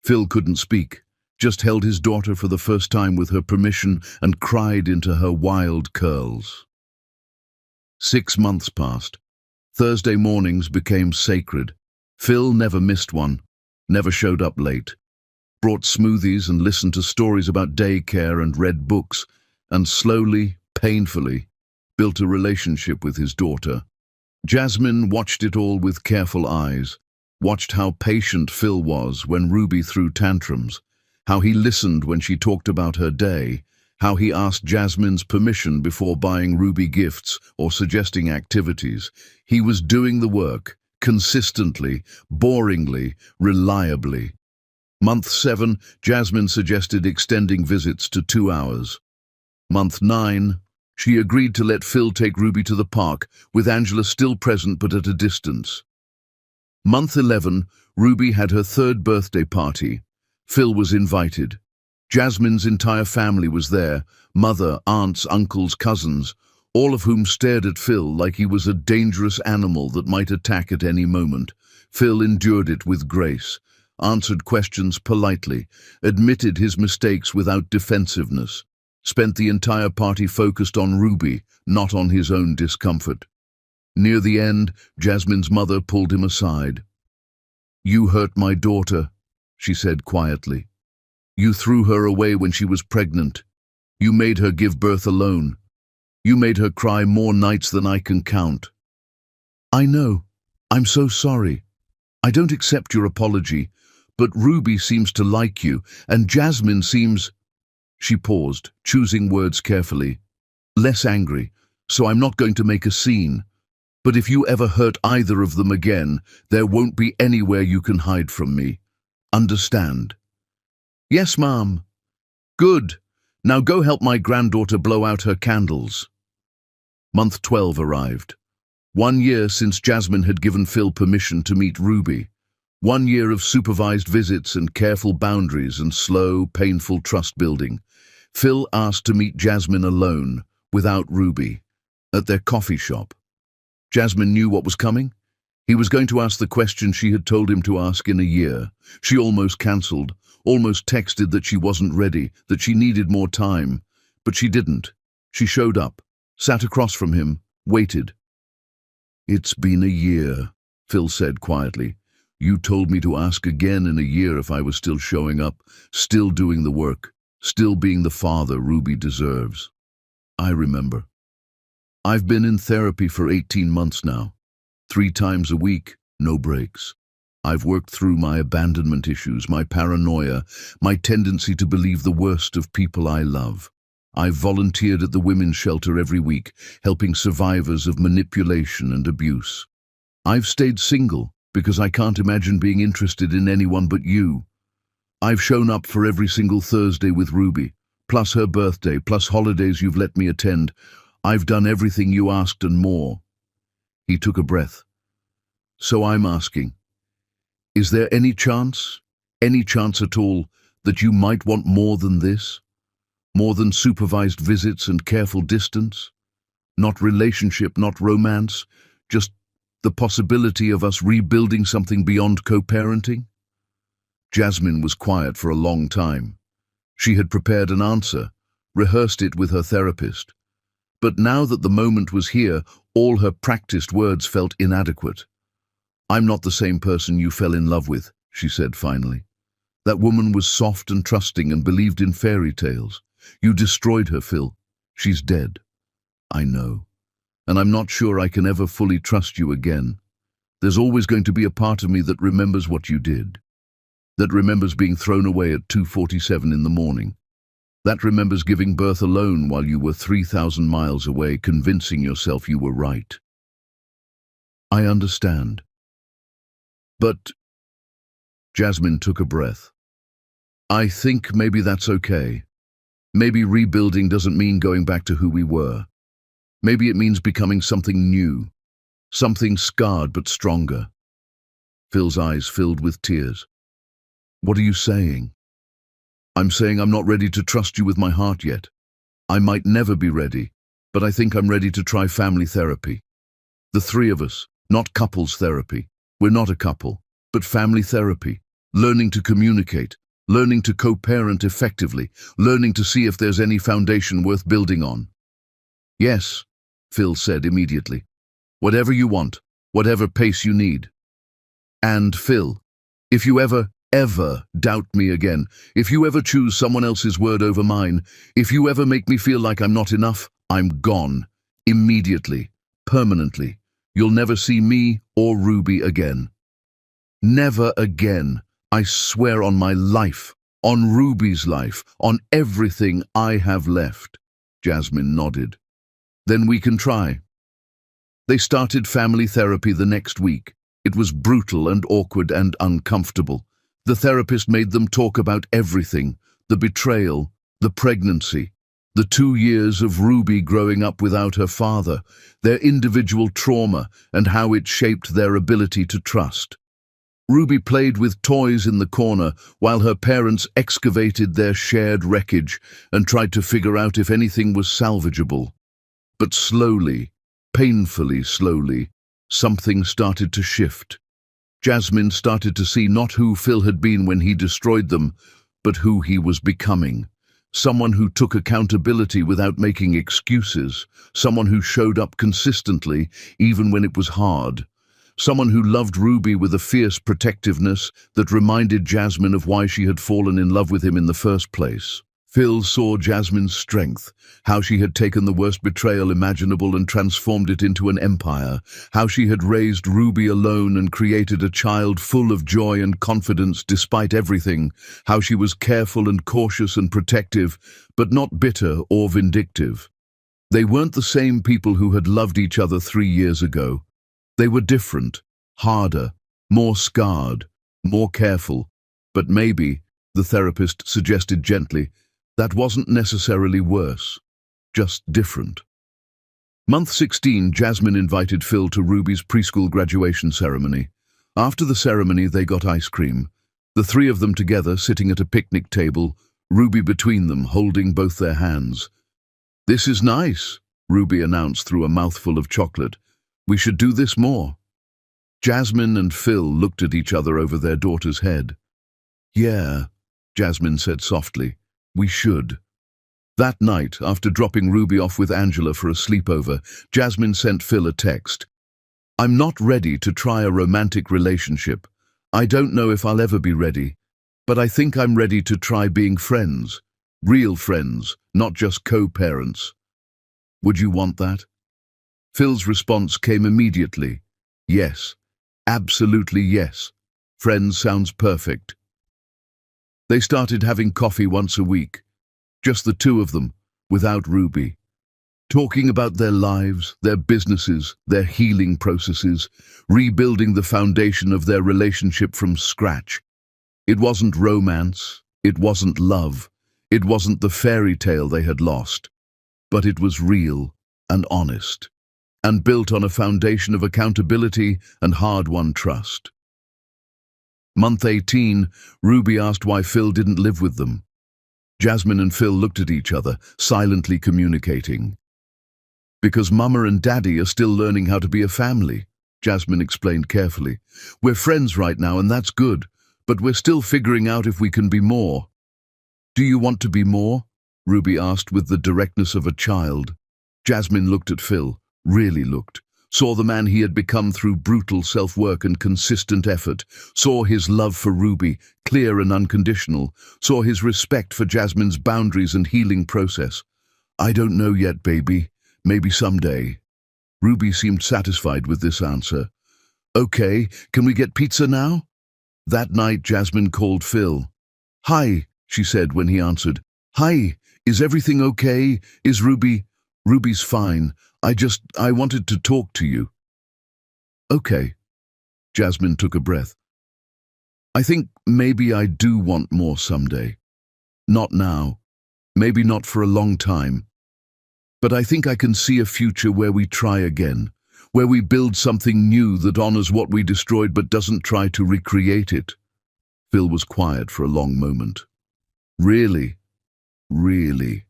Phil couldn't speak, just held his daughter for the first time with her permission and cried into her wild curls. 6 months passed. Thursday mornings became sacred. Phil never missed one, never showed up late, brought smoothies and listened to stories about daycare and read books, and slowly, painfully, built a relationship with his daughter. Jasmine watched it all with careful eyes, watched how patient Phil was when Ruby threw tantrums, how he listened when she talked about her day, how he asked Jasmine's permission before buying Ruby gifts or suggesting activities. He was doing the work, consistently, boringly, reliably. Month 7, Jasmine suggested extending visits to 2 hours. Month 9, she agreed to let Phil take Ruby to the park, with Angela still present but at a distance. Month 11, Ruby had her 3rd birthday party. Phil was invited. Jasmine's entire family was there, mother, aunts, uncles, cousins, all of whom stared at Phil like he was a dangerous animal that might attack at any moment. Phil endured it with grace, answered questions politely, admitted his mistakes without defensiveness, spent the entire party focused on Ruby, not on his own discomfort. Near the end, Jasmine's mother pulled him aside. "You hurt my daughter," she said quietly. "You threw her away when she was pregnant. You made her give birth alone. You made her cry more nights than I can count." "I know. I'm so sorry. I don't accept your apology, but Ruby seems to like you, and Jasmine seems—" She paused, choosing words carefully. "Less angry, so I'm not going to make a scene. But if you ever hurt either of them again, there won't be anywhere you can hide from me. Understand?" "Yes, Mom." "Good. Now go help my granddaughter blow out her candles." Month 12 arrived. 1 year since Jasmine had given Phil permission to meet Ruby. 1 year of supervised visits and careful boundaries and slow, painful trust building. Phil asked to meet Jasmine alone, without Ruby, at their coffee shop. Jasmine knew what was coming. He was going to ask the question she had told him to ask in a year. She almost cancelled, almost texted that she wasn't ready, that she needed more time. But she didn't. She showed up, sat across from him, waited. "It's been a year," Phil said quietly. "You told me to ask again in a year if I was still showing up, still doing the work, still being the father Ruby deserves." "I remember. I've been in therapy for 18 months now. 3 times a week, no breaks. I've worked through my abandonment issues, my paranoia, my tendency to believe the worst of people I love. I've volunteered at the women's shelter every week, helping survivors of manipulation and abuse. I've stayed single because I can't imagine being interested in anyone but you. I've shown up for every single Thursday with Ruby, plus her birthday, plus holidays you've let me attend. I've done everything you asked and more." He took a breath. "So I'm asking, is there any chance at all, that you might want more than this? More than supervised visits and careful distance? Not relationship, not romance, just the possibility of us rebuilding something beyond co-parenting?" Jasmine was quiet for a long time. She had prepared an answer, rehearsed it with her therapist. But now that the moment was here, all her practiced words felt inadequate. "I'm not the same person you fell in love with," she said finally. "That woman was soft and trusting and believed in fairy tales. You destroyed her, Phil. She's dead. I know. And I'm not sure I can ever fully trust you again. There's always going to be a part of me that remembers what you did. That remembers being thrown away at 2:47 in the morning. That remembers giving birth alone while you were 3,000 miles away, convincing yourself you were right. I understand. But..." Jasmine took a breath. "I think maybe that's okay. Maybe rebuilding doesn't mean going back to who we were. Maybe it means becoming something new, something scarred but stronger. Phil's eyes filled with tears. What are you saying? I'm saying I'm not ready to trust you with my heart yet. I might never be ready, but I think I'm ready to try family therapy. The three of us, not couples therapy. We're not a couple, but family therapy. Learning to communicate, learning to co-parent effectively, learning to see if there's any foundation worth building on. Yes, Phil said immediately. Whatever you want, whatever pace you need. And Phil, if you ever doubt me again, if you ever choose someone else's word over mine, if you ever make me feel like I'm not enough, I'm gone. Immediately. Permanently. You'll never see me or Ruby again. Never again. I swear on my life, on Ruby's life, on everything I have left. Jasmine nodded. Then we can try. They started family therapy the next week. It was brutal and awkward and uncomfortable. The therapist made them talk about everything, the betrayal, the pregnancy, the 2 years of Ruby growing up without her father, their individual trauma and how it shaped their ability to trust. Ruby played with toys in the corner while her parents excavated their shared wreckage and tried to figure out if anything was salvageable. But slowly, painfully slowly, something started to shift. Jasmine started to see not who Phil had been when he destroyed them, but who he was becoming. Someone who took accountability without making excuses. Someone who showed up consistently, even when it was hard. Someone who loved Ruby with a fierce protectiveness that reminded Jasmine of why she had fallen in love with him in the first place. Phil saw Jasmine's strength, how she had taken the worst betrayal imaginable and transformed it into an empire, how she had raised Ruby alone and created a child full of joy and confidence despite everything, how she was careful and cautious and protective, but not bitter or vindictive. They weren't the same people who had loved each other 3 years ago. They were different, harder, more scarred, more careful, but maybe, the therapist suggested gently, that wasn't necessarily worse, just different. Month 16, Jasmine invited Phil to Ruby's preschool graduation ceremony. After the ceremony, they got ice cream. The three of them together, sitting at a picnic table, Ruby between them, holding both their hands. "This is nice," Ruby announced through a mouthful of chocolate. "We should do this more." Jasmine and Phil looked at each other over their daughter's head. "Yeah," Jasmine said softly. "We should." That night, after dropping Ruby off with Angela for a sleepover, Jasmine sent Phil a text. "I'm not ready to try a romantic relationship. I don't know if I'll ever be ready, but I think I'm ready to try being friends. Real friends, not just co-parents. Would you want that?" Phil's response came immediately. "Yes. Absolutely yes. Friends sounds perfect." They started having coffee once a week. Just the two of them, without Ruby. Talking about their lives, their businesses, their healing processes, rebuilding the foundation of their relationship from scratch. It wasn't romance, it wasn't love, it wasn't the fairy tale they had lost, but it was real and honest, and built on a foundation of accountability and hard-won trust. Month 18, Ruby asked why Phil didn't live with them. Jasmine and Phil looked at each other, silently communicating. "Because Mama and Daddy are still learning how to be a family," Jasmine explained carefully. "We're friends right now and that's good, but we're still figuring out if we can be more." "Do you want to be more?" Ruby asked with the directness of a child. Jasmine looked at Phil, really looked. Saw the man he had become through brutal self-work and consistent effort, saw his love for Ruby, clear and unconditional, saw his respect for Jasmine's boundaries and healing process. "I don't know yet, baby. Maybe someday." Ruby seemed satisfied with this answer. "Okay, can we get pizza now?" That night, Jasmine called Phil. "Hi," she said when he answered. "Hi, is everything okay? Is Ruby—" "Ruby's fine. I wanted to talk to you." "Okay." Jasmine took a breath. "I think maybe I do want more someday. Not now. Maybe not for a long time. But I think I can see a future where we try again, where we build something new that honors what we destroyed but doesn't try to recreate it." Phil was quiet for a long moment. "Really? Really?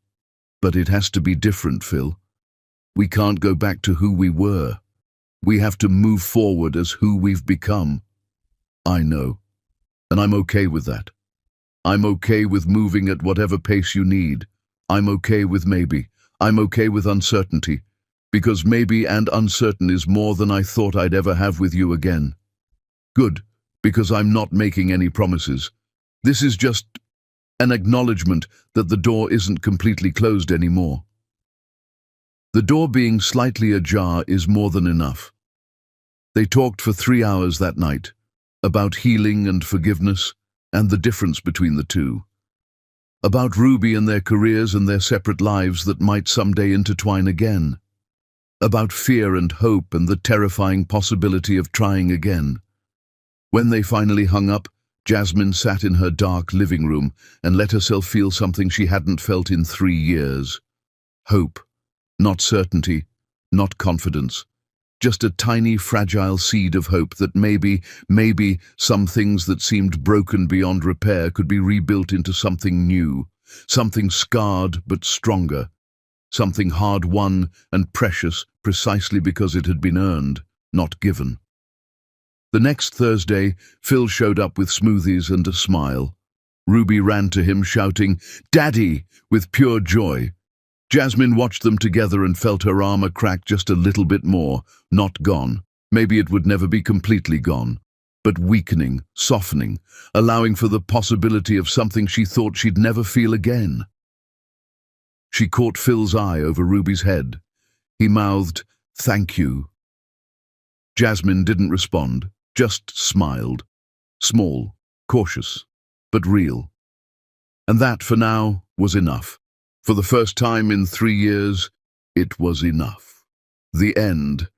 But it has to be different, Phil. We can't go back to who we were. We have to move forward as who we've become." "I know. And I'm okay with that. I'm okay with moving at whatever pace you need. I'm okay with maybe. I'm okay with uncertainty. Because maybe and uncertain is more than I thought I'd ever have with you again." "Good, because I'm not making any promises. This is just an acknowledgement that the door isn't completely closed anymore. The door being slightly ajar is more than enough." They talked for 3 hours that night, about healing and forgiveness, and the difference between the two. About Ruby and their careers and their separate lives that might someday intertwine again. About fear and hope and the terrifying possibility of trying again. When they finally hung up, Jasmine sat in her dark living room and let herself feel something she hadn't felt in 3 years. Hope. Not certainty, not confidence. Just a tiny, fragile seed of hope that maybe some things that seemed broken beyond repair could be rebuilt into something new, something scarred but stronger, something hard-won and precious precisely because it had been earned, not given. The next Thursday, Phil showed up with smoothies and a smile. Ruby ran to him shouting, "Daddy!" with pure joy. Jasmine watched them together and felt her armor crack just a little bit more, not gone. Maybe it would never be completely gone, but weakening, softening, allowing for the possibility of something she thought she'd never feel again. She caught Phil's eye over Ruby's head. He mouthed, "Thank you." Jasmine didn't respond, just smiled. Small, cautious, but real. And that, for now, was enough. For the first time in 3 years, it was enough. The end.